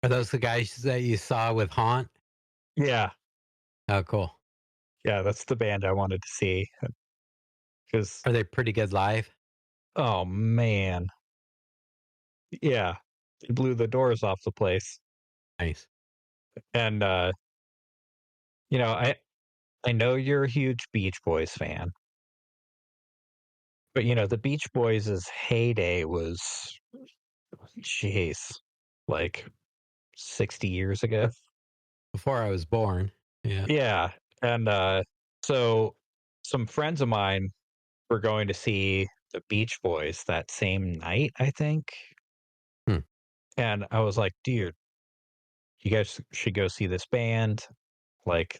Are those the guys that you saw with Haunt? Yeah, Oh, cool. yeah, that's the band I wanted to see. Because, Are they pretty good live? oh man, yeah, they blew the doors off the place. Nice. And you know, I know you're a huge Beach Boys fan, but you know, the Beach Boys' heyday was, jeez, like 60 years ago. Before I was born. Yeah. Yeah. And so some friends of mine were going to see the Beach Boys that same night, I think. Hmm. And I was like, dude, you guys should go see this band. Like,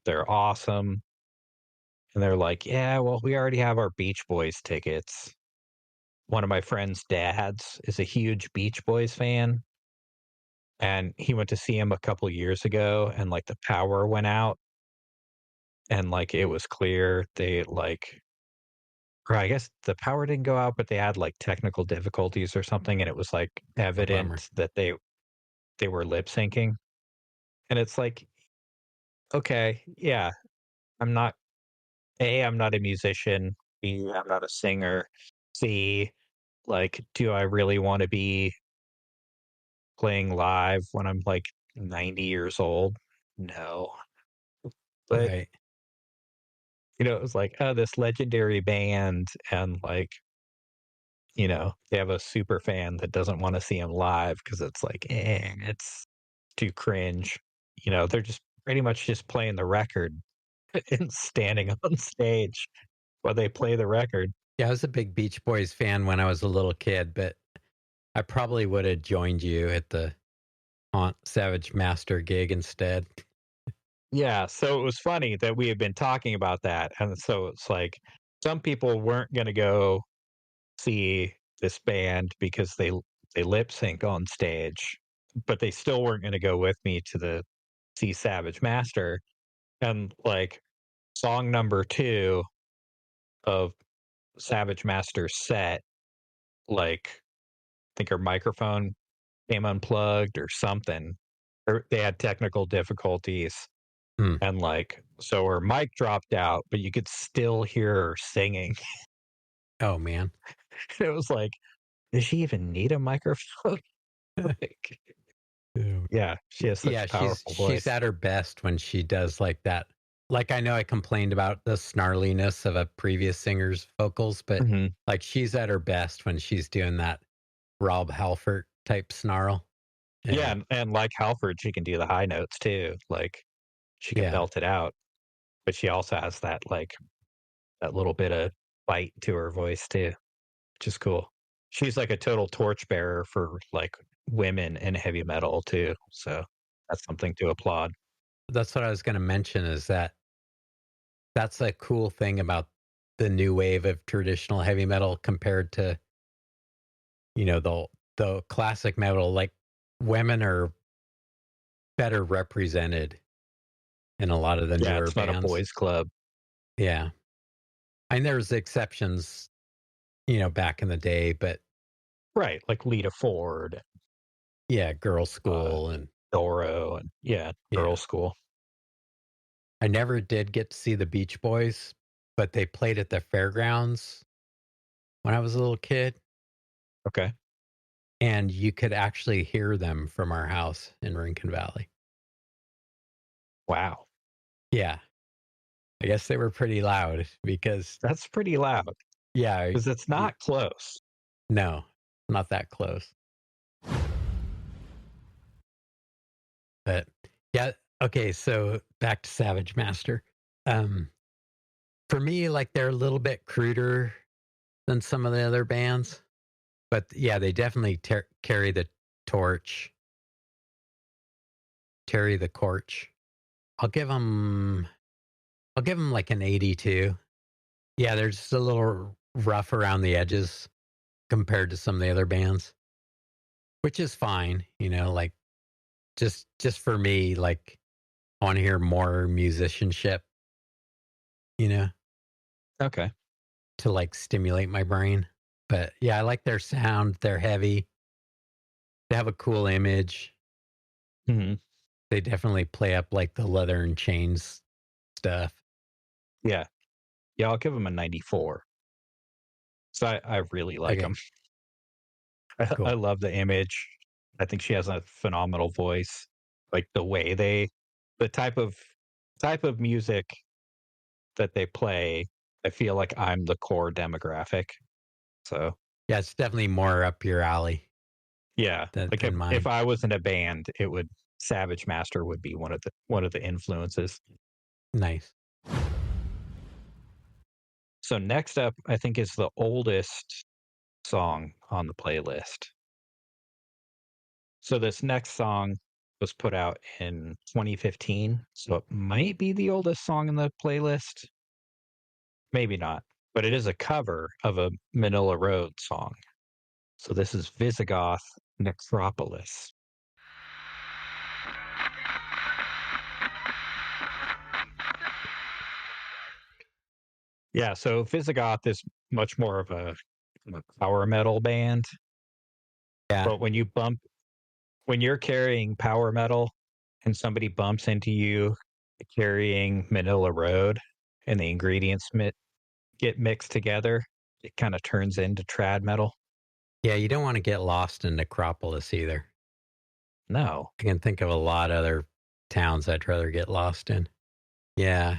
they're awesome. And they're like, yeah, well, we already have our Beach Boys tickets. One of my friend's dads is a huge Beach Boys fan. And he went to see him a couple years ago, and like the power went out, and like it was clear they like, or I guess the power didn't go out, but they had like technical difficulties or something, and it was like A bummer. evident that they were lip syncing. And it's like, okay, yeah, I'm not I'm not a musician. B, I'm not a singer. C, like, do I really want to be playing live when I'm like 90 years old? No. But Right. you know, it was like, oh, this legendary band, and like, you know, they have a super fan that doesn't want to see him live because it's like, it's too cringe. You know, they're just pretty much just playing the record and standing on stage while they play the record. Yeah, I was a big Beach Boys fan when I was a little kid, but I probably would have joined you at the Haunt Savage Master gig instead. Yeah, so it was funny that we had been talking about that, and so it's like some people weren't going to go see this band because they lip sync on stage, but they still weren't going to go with me to the see Savage Master. And like song number 2 of Savage Master's set, like I think her microphone came unplugged or something. Or they had technical difficulties, Hmm. and like so her mic dropped out, but you could still hear her singing. Oh, man. It was like, does she even need a microphone? Like, yeah, she has such Yeah, a powerful she's voice. at her best when she does like that. Like, I know I complained about the snarliness of a previous singer's vocals, but Mhm. like she's at her best when she's doing that Rob Halford type snarl. Yeah, Yeah. and like Halford, she can do the high notes too. Like she can Yeah. belt it out, but she also has that like that little bit of bite to her voice too, which is cool. She's like a total torchbearer for like women in heavy metal too. So that's something to applaud. That's what I was going to mention is that that's a cool thing about the new wave of traditional heavy metal compared to, the classic metal. Like, women are better represented in a lot of the Yeah, newer it's not a bands. boys club. Yeah. And there's exceptions, back in the day, but Right, like Lita Ford, yeah, Girl uh, School and Doro, and yeah, yeah. Girl School. I never did get to see the Beach Boys, but they played at the fairgrounds when I was a little kid, Okay. and you could actually hear them from our house in Rincon Valley. Wow. Yeah. I guess they were pretty loud because, That's pretty loud yeah, because it's not close. no, not that close. But yeah, okay, so back to Savage Master. Um, for me, like they're a little bit cruder than some of the other bands, but yeah, they definitely carry the torch, carry the torch. I'll give them, I'll give them like an 82. Yeah, they're just a little rough around the edges compared to some of the other bands, which is fine. Like just for me, like I want to hear more musicianship, you know, Okay. to like stimulate my brain. But yeah, I like their sound. They're heavy. They have a cool image. hmm They definitely play up like the leather and chains stuff. Yeah. Yeah. I'll give them a 94. So I really like Okay, them. I cool. love the image. I think she has a phenomenal voice. Like the type of music that they play, I feel like I'm the core demographic. So Yeah, it's definitely more up your alley yeah, like than if mine. I was in a band, it would Savage Master would be one of the influences. Nice. So next up, I think is the oldest song on the playlist. So this next song was put out in 2015, so it might be the oldest song in the playlist. Maybe not, but it is a cover of a Manila Road song. So this is Visigoth Necropolis. Yeah, so Visigoth is much more of a power metal band, Yeah. but when you're carrying power metal and somebody bumps into you carrying Manila Road and the ingredients get mixed together, it kind of turns into trad metal. Yeah, you don't want to get lost in Necropolis either. No. I can think of a lot of other towns I'd rather get lost in. Yeah.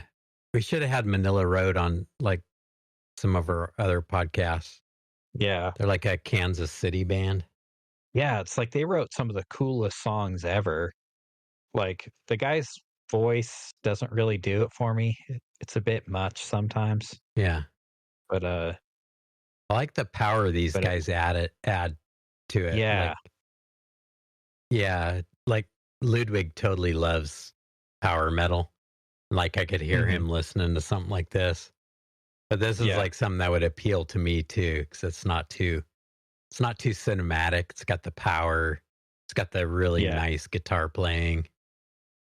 We should have had Manila Road on like some of our other podcasts. Yeah. They're like a Kansas City band. Yeah, it's like they wrote some of the coolest songs ever. Like the guy's voice doesn't really do it for me. It's a bit much sometimes, Yeah. but I like the power these but it, guys add to it. yeah. Like, yeah, like Ludwig totally loves power metal. Like I could hear hmm him listening to something like this. But this is Yeah. like something that would appeal to me too, because it's not too cinematic. It's got the power. It's got the really Yeah. nice guitar playing,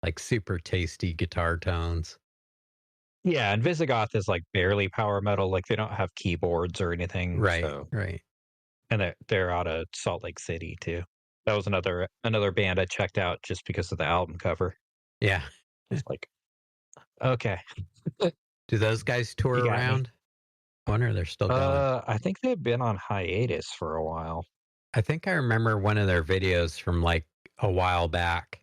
like super tasty guitar tones. Yeah, and Visigoth is like barely power metal. Like they don't have keyboards or anything. Right, So right. and they're out of Salt Lake City too. That was another band I checked out just because of the album cover. Yeah. It's like, okay, Do those guys tour you got me. around? I wonder if they're still going. I think they've been on hiatus for a while. I think I remember one of their videos from like a while back,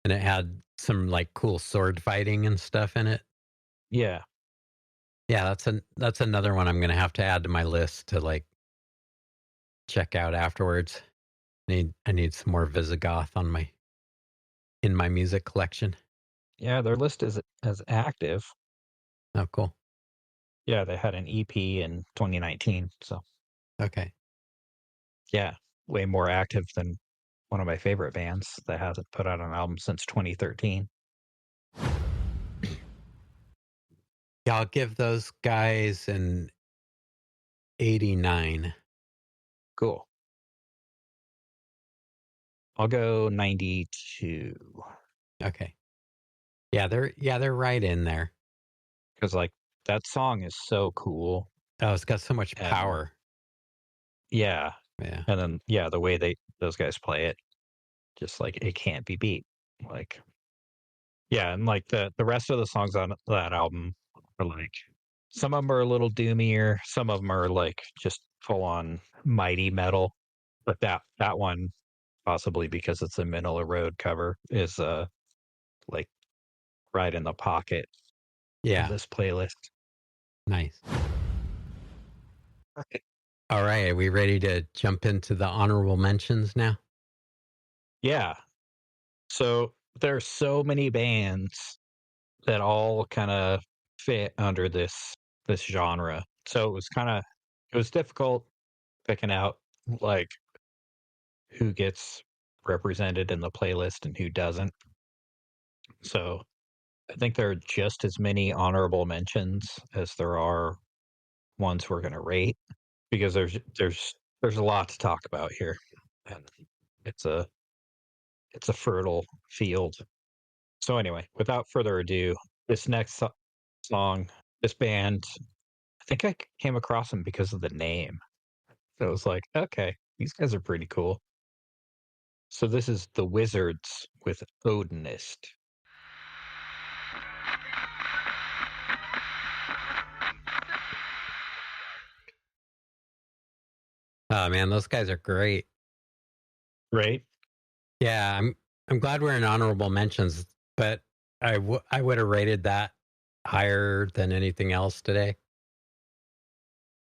and it had some like cool sword fighting and stuff in it. Yeah. Yeah, that's another one I'm gonna have to add to my list to like check out afterwards. I need some more Visigoth in my music collection. Yeah, their list is as active. Oh, cool. Yeah, they had an EP in 2019. So Okay. yeah, way more active than one of my favorite bands that hasn't put out an album since 2013. Yeah, I'll give those guys an 89. Cool. I'll go 92 Okay. Yeah, they're right in there. because like that song is so cool. Oh, it's got so much And power. yeah, Yeah. and then yeah, the way those guys play it, just like it can't be beat. Like yeah, and like the rest of the songs on that album are like some of them are a little doomier, some of them are like just full on mighty metal. But that one, possibly because it's a Manila Road cover, is like right in the pocket. Yeah. this playlist. Nice. Okay. All right. Are we ready to jump into the honorable mentions now? Yeah. So there are so many bands that all kind of fit under this genre. So it was difficult picking out like who gets represented in the playlist and who doesn't. So I think there are just as many honorable mentions as there are ones we're going to rate because there's a lot to talk about here, and it's a it's a fertile field. So anyway, without further ado, this next song, this band, I think I came across them because of the name. So I was like, okay, these guys are pretty cool. So this is The Wizards with Odinist. Oh man, those guys are great. Right? Yeah, I'm glad we're in honorable mentions, but I would have rated that higher than anything else today.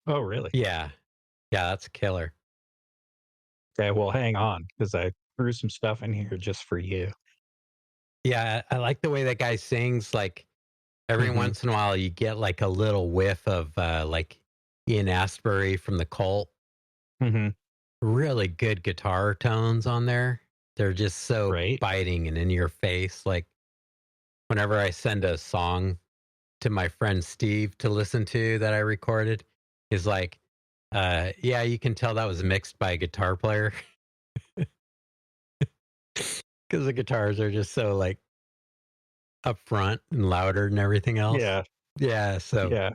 Oh, really? Yeah. Yeah, that's killer. Okay, well, hang on, because I threw some stuff in here just for you. Yeah, I like the way that guy sings. Like every Mhm. once in a while, you get like a little whiff of like Ian Astbury from the Cult. Mhm. Really good guitar tones on there. They're just so Right? biting and in your face. Like whenever I send a song to my friend Steve to listen to that I recorded, is like, yeah, you can tell that was mixed by a guitar player because the guitars are just so like up front and louder than everything else. Yeah. Yeah, so Yeah.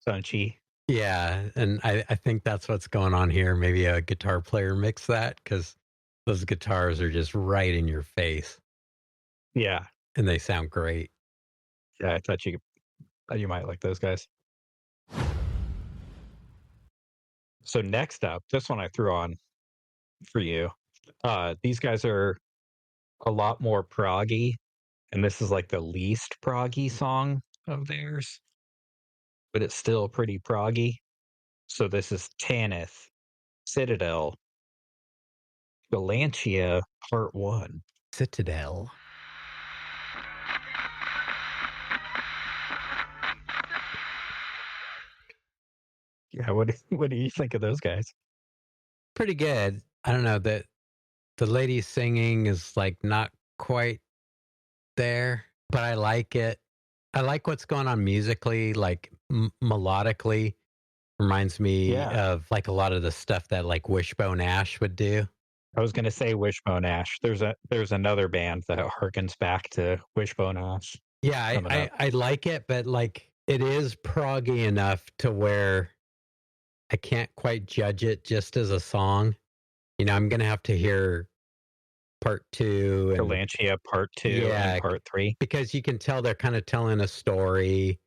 Punchy. yeah, and I think that's what's going on here. Maybe a guitar player mixed that because those guitars are just right in your face Yeah. and they sound great. Yeah, thought you might like those guys. So next up, this one I threw on for you. These guys are a lot more proggy, and this is like the least proggy song of theirs, but it's still pretty proggy. So this is Tanith, Citadel, Galantia Part 1. Citadel. Yeah, what do you think of those guys? Pretty good. I don't know that the lady singing is like not quite there, but I like it. I like what's going on musically, like melodically. Reminds me Yeah. of like a lot of the stuff that like Wishbone Ash would do. I was gonna say Wishbone Ash. There's another band that harkens back to Wishbone Ash Yeah, coming up. I like it, but like it is proggy enough to where I can't quite judge it just as a song. You know, I'm gonna have to hear part two and Galantia Part 2 and yeah, Part 3. because you can tell they're kind of telling a story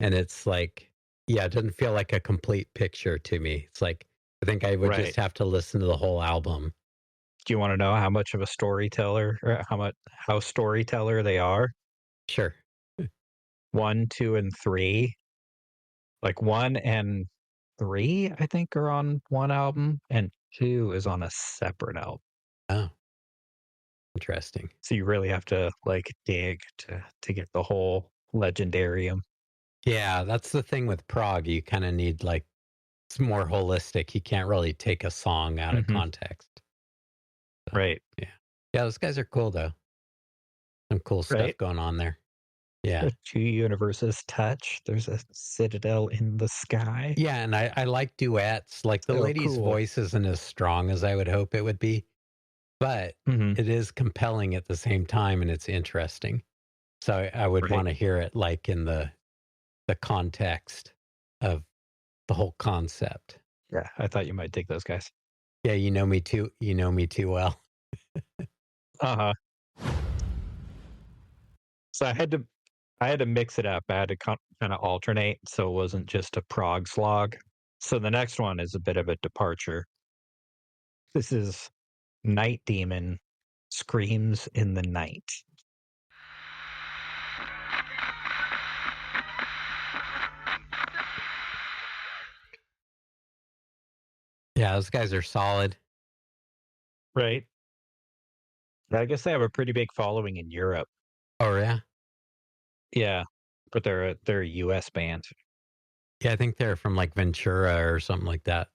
and it's like, yeah, it doesn't feel like a complete picture to me. It's like I think I would Right. just have to listen to the whole album. Do you wanna know how much of a storyteller or how storyteller they are? Sure. 1, 2, and 3. Like 1 and 3, I think, are on one album, and 2 is on a separate album. Oh, interesting. So you really have to, like, dig to get the whole legendarium. Yeah, that's the thing with prog. You kind of need like it's more holistic. You can't really take a song out of Mhm. context. So, Right. yeah. Yeah, those guys are cool though. Some cool stuff Right? going on there. Yeah. The 2 universes touch. There's a citadel in the sky. Yeah, and I like duets. Like the So lady's cool. voice isn't as strong as I would hope it would be, but Mhm. it is compelling at the same time and it's interesting. So I would Right. want to hear it like in the context of the whole concept. Yeah, I thought you might dig those guys. Yeah, you know me too well. Uh-huh. So I had to mix it up. I had to kinda alternate so it wasn't just a prog slog. So the next one is a bit of a departure. This is Night Demon, Screams in the Night. Yeah, those guys are solid. Right. I guess they have a pretty big following in Europe. Oh yeah, Yeah, but they're a US band. yeah. I think they're from like Ventura or something like that.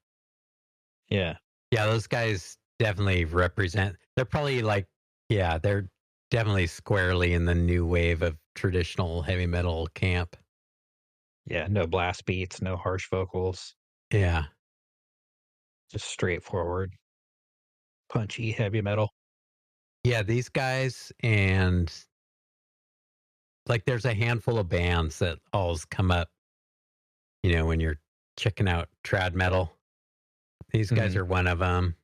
Yeah. Yeah, those guys definitely represent. They're probably like, yeah, they're definitely squarely in the new wave of traditional heavy metal camp. Yeah, no blast beats, no harsh vocals, Yeah, just straightforward, punchy heavy metal. yeah. These guys and like, there's a handful of bands that always come up. When you're checking out trad metal, these guys Mhm. are one of them.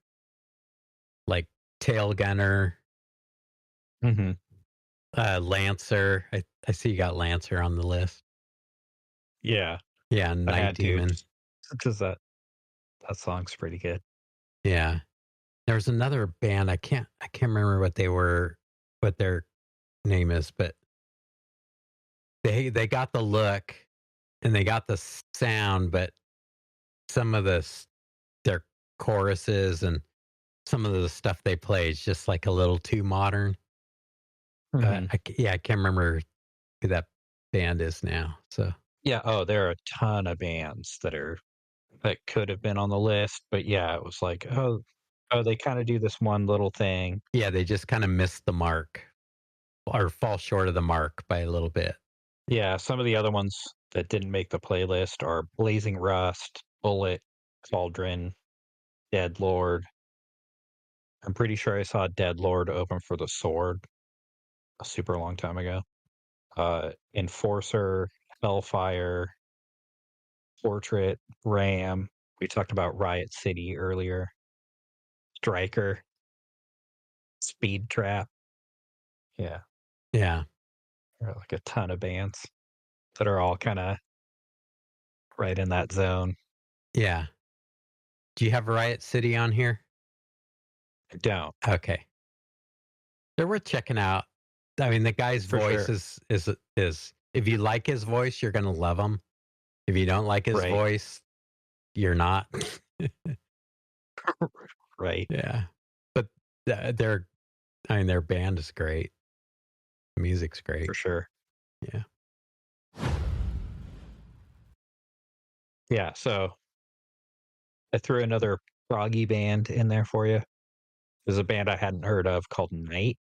Like Tail Gunner, Mhm. Lancer. I see you got Lancer on the list. Yeah, Yeah, I Night had to Demon. just 'cause that song's pretty good. Yeah. There was another band, I can't remember what their name is, but they got the look and they got the sound, but some of their choruses and some of the stuff they play is just like a little too modern. Mhm. I can't remember who that band is now. So Yeah, oh, there are a ton of bands that could have been on the list, but yeah, it was like, "Oh, they kinda do this one little thing." yeah, they just kind of missed the mark or fall short of the mark by a little bit. Yeah, some of the other ones that didn't make the playlist are Blazing Rust, Bullet, Cauldron, Dead Lord. I'm pretty sure I saw Dead Lord open for The Sword a super long time ago. Enforcer, Hellfire, Portrait, Ram. We talked about Riot City earlier. Striker, Speed Trap. Yeah, Yeah, there are like a ton of bands that are all kinda right in that zone. yeah. Do you have Riot City on here? I don't, Okay. They're worth checking out. I mean, the guy's for voice sure. is if you like his voice, you're gonna love him. If you don't like his Right, voice, you're not. right, Yeah. But their I mean, their band is great. The music's great. for sure. Yeah. Yeah, so I threw another proggy band in there for you. There's a band I hadn't heard of called Night.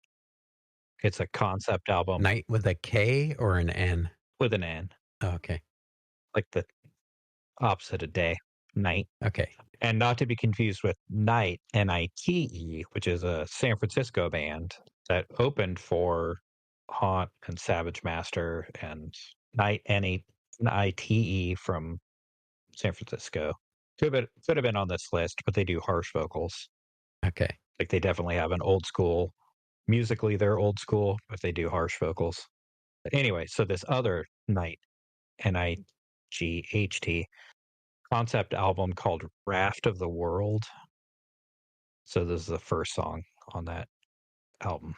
It's a concept album Night with a K or an N? with an N, Oh, okay. like the opposite of day, night. Okay. And not to be confused with Night, Nite, which is a San Francisco band that opened for Haunt and Savage Master and Night, Nite from San Francisco. Could have been on this list, but they do harsh vocals. Okay. Like, they definitely have an old school musically, they're old school, but they do harsh vocals. But anyway, so this other Night, Night concept album called Raft of the World. So this is the first song on that album.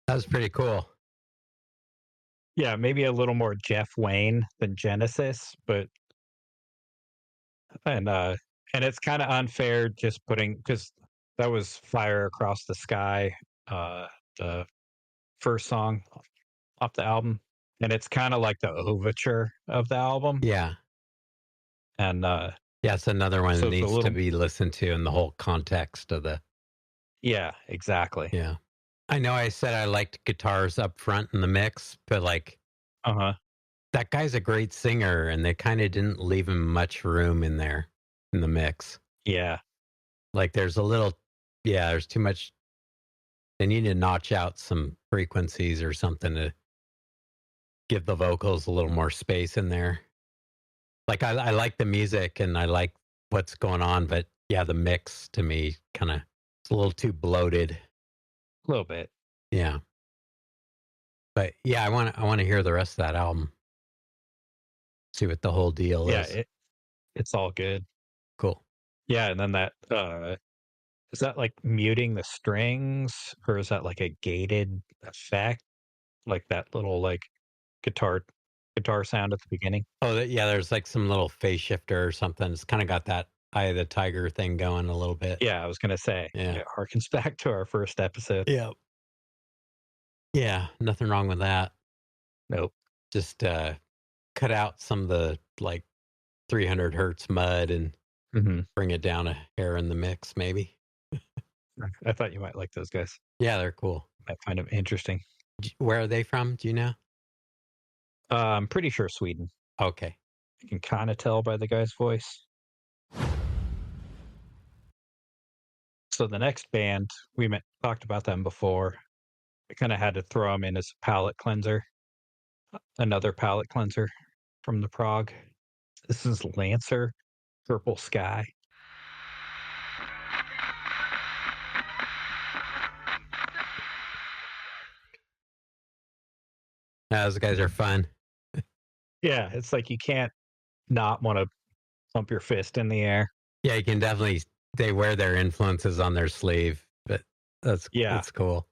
That was pretty cool. Yeah, maybe a little more Jeff Wayne than Genesis, but and uh and it's kind of unfair just putting because that was Fire Across the Sky, the first song off the album. And it's kind of like the overture of the album. Yeah. And Yeah, it's another one that so it's a needs to little be listened to in the whole context of the yeah, exactly. yeah. I know I said I liked guitars up front in the mix, but like Uh-huh. that guy's a great singer and they kind of didn't leave him much room in there in the mix. Yeah. Like there's a little yeah, there's too much they need to notch out some frequencies or something to give the vocals a little more space in there. Like I like the music and I like what's going on, but yeah, the mix to me kind of it's a little too bloated. A little bit. Yeah. But yeah, I want to hear the rest of that album. See what the whole deal Yeah, is. it's all good. Cool. Yeah, and then that is that like muting the strings or is that like a gated effect? Like that little like guitar sound at the beginning. Oh, yeah, there's like some little phase shifter or something. It's kind of got that Eye of the Tiger thing going a little bit. Yeah, I was gonna say Yeah. it harkens back to our first episode. Yeah. Yeah, nothing wrong with that. Nope. Just cut out some of the like 300 hertz mud and Mhm. bring it down a hair in the mix, maybe. I thought you might like those guys. Yeah, they're cool. Might find them interesting. Where are they from? Do you know? I'm pretty sure Sweden. Okay. You can kind of tell by the guy's voice. So the next band, talked about them before. I kind of had to throw them in as a palate cleanser. Another palate cleanser from the Prague. This is Lancer, Purple Sky. Those guys are fun. Yeah, it's like you can't not want to pump your fist in the air. Yeah, you can definitely, they wear their influences on their sleeve, but that's cool.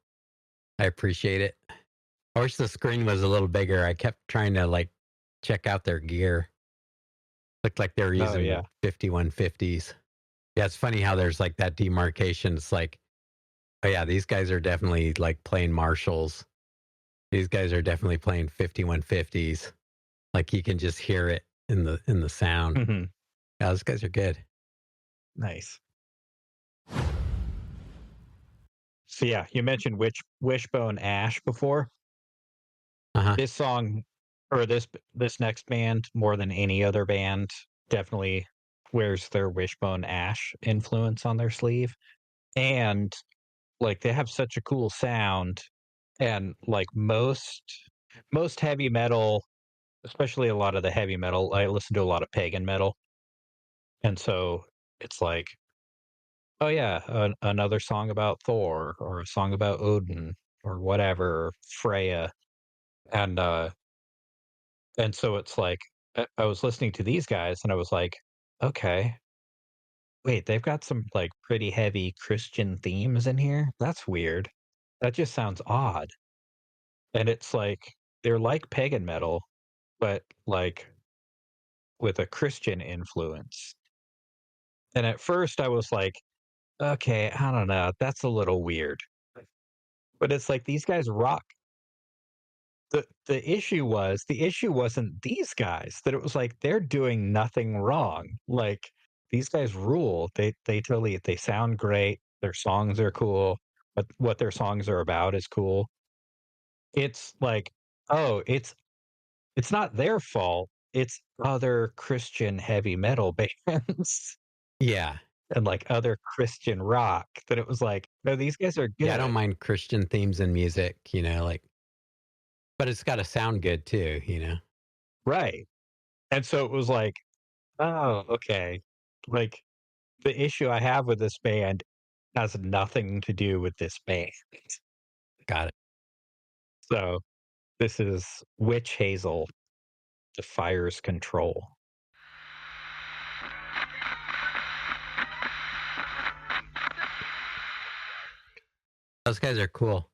I appreciate it. I wish the screen was a little bigger. I kept trying to like check out their gear. Looked like they were using 5150s. Yeah, it's funny how there's like that demarcation. It's like, oh yeah, these guys are definitely like playing Marshalls. These guys are definitely playing 5150s. Like you can just hear it in the sound. Mm-hmm. Yeah, those guys are good. Nice. So yeah, you mentioned Wishbone Ash before. Uh-huh. This song, or this next band, more than any other band, definitely wears their Wishbone Ash influence on their sleeve. And like they have such a cool sound, and like most heavy metal, especially a lot of the heavy metal, I listen to a lot of pagan metal. And so it's like, oh yeah, another song about Thor or a song about Odin or whatever, Freya. And so it's like I was listening to these guys and I was like, okay, wait, they've got some like pretty heavy Christian themes in here. That's weird. That just sounds odd. And it's like they're like pagan metal, but like with a Christian influence. And at first I was like, okay, I don't know, that's a little weird. But it's like these guys rock. The issue wasn't these guys, that it was like they're doing nothing wrong. Like these guys rule. They sound great. Their songs are cool. But what their songs are about is cool. It's like, oh, it's not their fault. It's other Christian heavy metal bands Yeah. and like other Christian rock that it was like, no, these guys are good. Yeah, I don't mind Christian themes in music, like, but it's got to sound good too, Right. And so it was like, oh, okay. Like the issue I have with this band has nothing to do with this band. Got it. So this is Witch Hazel, Defiers Control. Those guys are cool.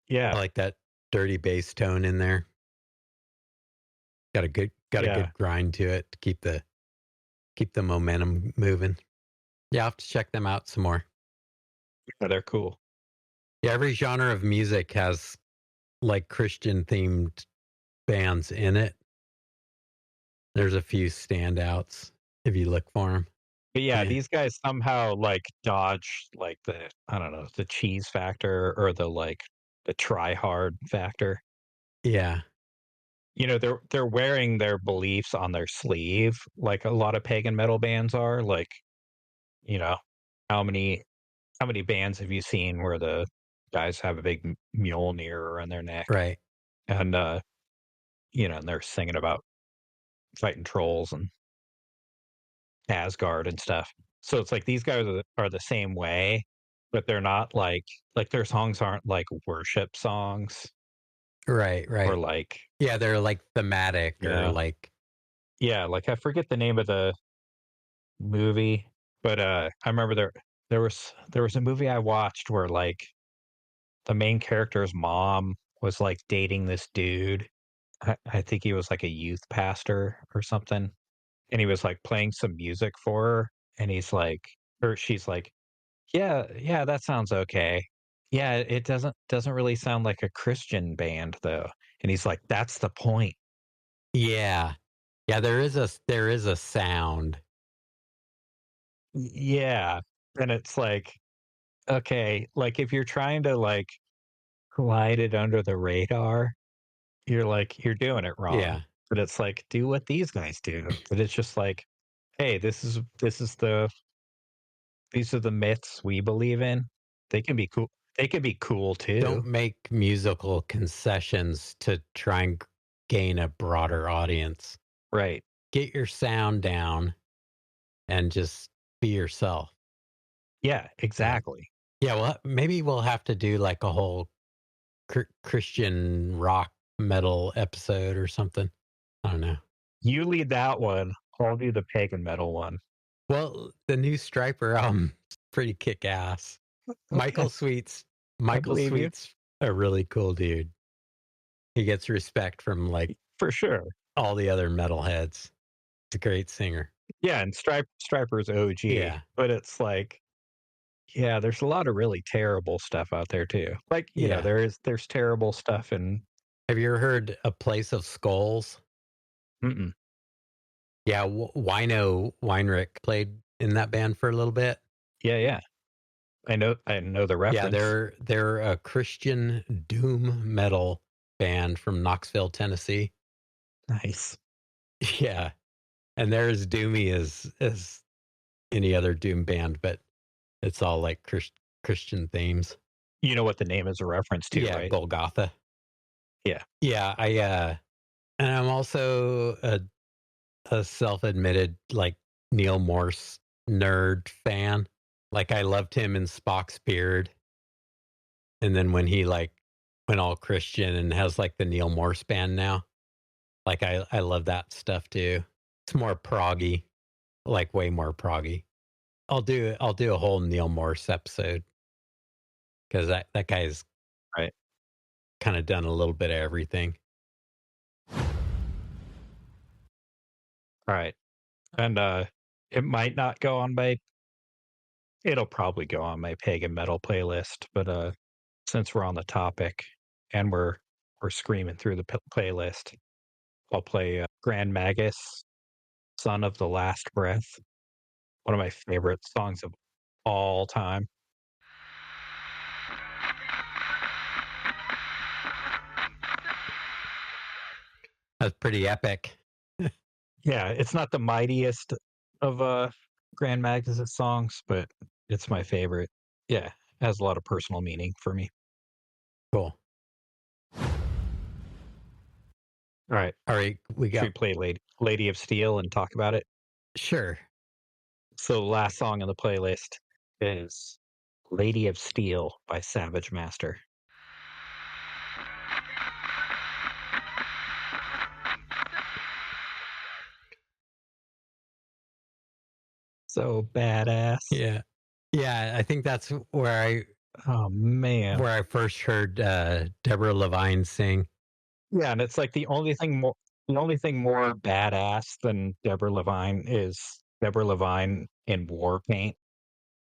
Yeah. I like that dirty bass tone in there. Got a good grind to it to keep the momentum moving. Yeah, I'll have to check them out some more. Yeah, they're cool. Yeah, every genre of music has like Christian themed bands in it. There's a few standouts if you look for them. But yeah, these guys somehow like dodge like the cheese factor or the try hard factor. Yeah. They're wearing their beliefs on their sleeve like a lot of pagan metal bands are. Like, how many bands have you seen where the guys have a big Mjolnir around their neck? Right. And and they're singing about fighting trolls and Asgard and stuff. So it's like these guys are the same way, but they're not like their songs aren't like worship songs. Right. Or like, yeah, they're like thematic or like, yeah, like I forget the name of the movie, but I remember there was a movie I watched where like the main character's mom was like dating this dude, I think he was like a youth pastor or something, and he was like playing some music for her, and he's like, or she's like, yeah, yeah, that sounds okay. Yeah, it doesn't really sound like a Christian band though. And he's like, that's the point. Yeah. Yeah, there is a sound. Yeah. And it's like, okay, like if you're trying to like glide it under the radar, you're doing it wrong. Yeah. But it's like, do what these guys do. But it's just like, hey, these are the myths we believe in. They can be cool. They can be cool too. Don't make musical concessions to try and gain a broader audience. Right. Get your sound down and just be yourself. Yeah, exactly. Yeah, well, maybe we'll have to do like a whole Christian rock metal episode or something. I don't know. You lead that one. I'll do the pagan metal one. Well, the new Striper album is pretty kick ass. Michael Okay, Sweet's I Michael believe you Sweet's a really cool dude. He gets respect from like for sure. all the other metalheads. He's a great singer. Yeah, and Striper's OG, Yeah. but it's like, yeah, there's a lot of really terrible stuff out there too. Like, Yeah. there's terrible stuff in. Have you ever heard A Place of Skulls? Mm-mm. Yeah, Wino Weinrich played in that band for a little bit. Yeah, yeah. I know the Yeah, reference. they're a Christian doom metal band from Knoxville, Tennessee. Nice. Yeah, and they're as doomy as any other doom band, but it's all like Christian themes. You know what the name is a reference to, Yeah, right? Golgotha. Yeah. Yeah, and I'm also a self-admitted like Neil Morse nerd fan. Like I loved him in Spock's Beard, and then when he like went all Christian and has like the Neil Morse band now, like I love that stuff too. It's more proggy, like way more proggy. I'll do a whole Neil Morse episode because that guy's Right. kind of done a little bit of everything. All right. And it might not go on my it'll probably go on my pagan metal playlist, but since we're on the topic and we're screaming through the playlist, I'll play Grand Magus, Son of the Last Breath, one of my favorite songs of all time. That's pretty epic. Yeah, it's not the mightiest of Grand Magus' songs, but it's my favorite. Yeah, it has a lot of personal meaning for me. Cool. All right. All right, we Should we got play Lady of Steel and talk about it? sure. So the last song on the playlist is Lady of Steel by Savage Master. So badass. Yeah, yeah. I think that's Oh man. where I first heard Deborah Levine sing. Yeah, and it's like the only thing more badass than Deborah Levine is Deborah Levine in war paint.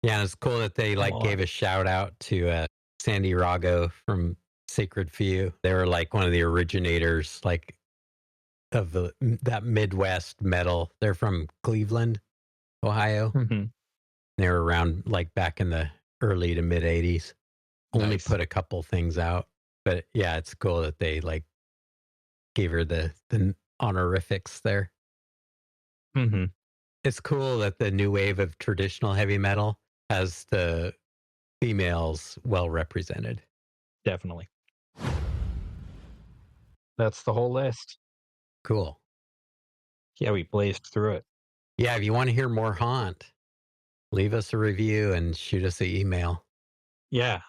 Yeah, and it's cool that they like Come gave on. a shout out to Sandy Rago from Sacred Few. They were like one of the originators, like of that Midwest metal. They're from Cleveland, Ohio. Mhm. They were around like back in the early to mid '80s. Only Nice. put a couple things out, but yeah, it's cool that they like gave her the honorifics there. Mhm. It's cool that the new wave of traditional heavy metal has the females well represented. Definitely. That's the whole list. Cool. Yeah, we blazed through it. Yeah, if you want to hear more Haunt, leave us a review and shoot us an email. Yeah.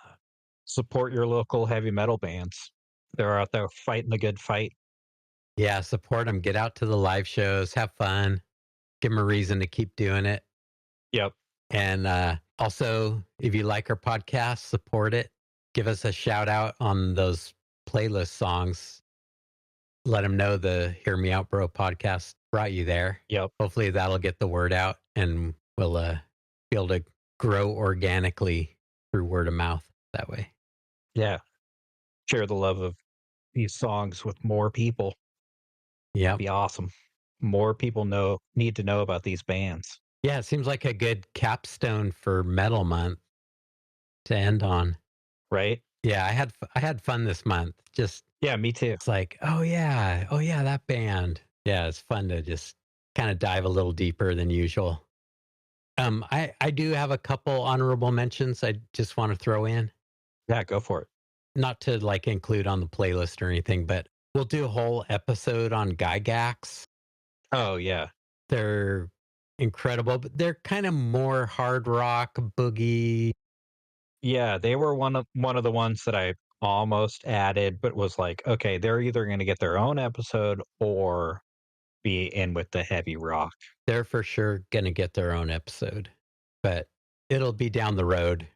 Support your local heavy metal bands. They're out there fighting the good fight. Yeah, support them. Get out to the live shows, have fun, give them a reason to keep doing it. Yep. And also, if you like our podcast, support it. Give us a shout out on those playlist songs. let them know the Hear Me Out Bro podcast brought you there. Yep. Hopefully that'll get the word out, and we'll be able to grow organically through word of mouth that way. Yeah. Share the love of these songs with more people. Yeah. That'd be awesome. More people need to know about these bands. Yeah, it seems like a good capstone for Metal Month to end on. Right? Yeah, I had fun this month. Just Yeah, me too. it's like, oh yeah, that band. Yeah, it's fun to just kind of dive a little deeper than usual. I do have a couple honorable mentions I just want to throw in. Yeah, go for it. Not to like include on the playlist or anything, but we'll do a whole episode on Gygax. Oh yeah. They're incredible, but they're kind of more hard rock, boogie. Yeah, they were one of the ones that I almost added, but was like, okay, they're either going to get their own episode or be in with the heavy rock. They're for sure going to get their own episode, but it'll be down the road.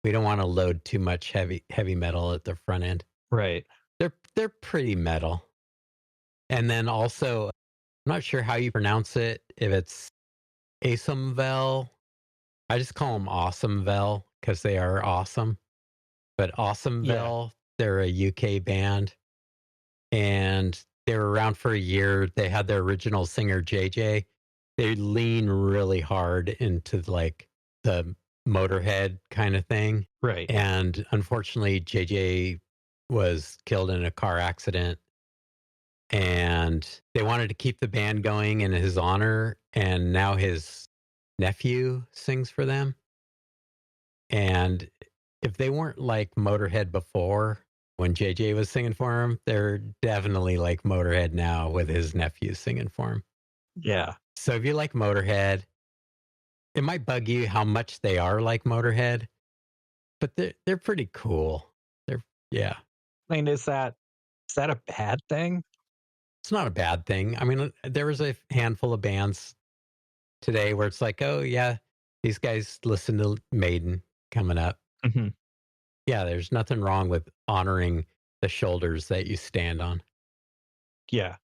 We don't want to load too much heavy metal at the front end. Right. They're pretty metal. And then also, I'm not sure how you pronounce it. If it's Asomvel, I just call them Awesomvel because they are awesome. But Awesomvel, they're a UK band, and they were around for a year. They had their original singer JJ. They lean really hard into like the Motorhead kind of thing. Right. And unfortunately, JJ was killed in a car accident, and they wanted to keep the band going in his honor. And now his nephew sings for them. And if they weren't like Motorhead before, when JJ was singing for him, they're definitely like Motorhead now with his nephew singing for him. Yeah. So if you like Motorhead, it might bug you how much they are like Motorhead, but they're pretty cool. Yeah. I mean, is that a bad thing? It's not a bad thing. I mean, there was a handful of bands today where it's like, oh yeah, these guys listen to Maiden coming up. Mm-hmm. Yeah, there's nothing wrong with honoring the shoulders that you stand on. Yeah.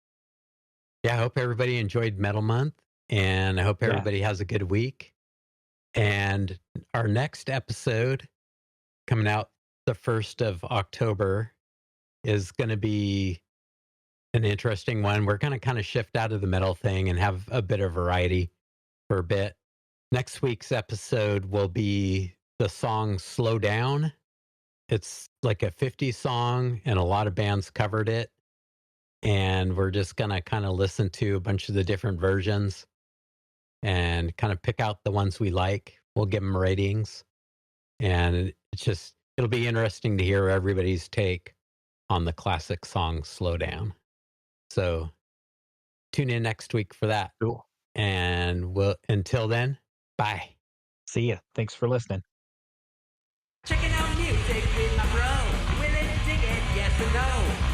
Yeah, I hope everybody enjoyed Metal Month, and I hope everybody has a good week. And our next episode coming out the 1st of October is going to be an interesting one. We're going to kind of shift out of the metal thing and have a bit of variety for a bit. Next week's episode will be the song Slow Down. It's like a 50s song, and a lot of bands covered it. And we're just going to kind of listen to a bunch of the different versions and kind of pick out the ones we like. We'll give them ratings. And it'll be interesting to hear everybody's take on the classic song Slow Down. So tune in next week for that. Cool. And until then, bye. See ya. Thanks for listening. Checking out music with my bro. Willing to dig it, yes or no?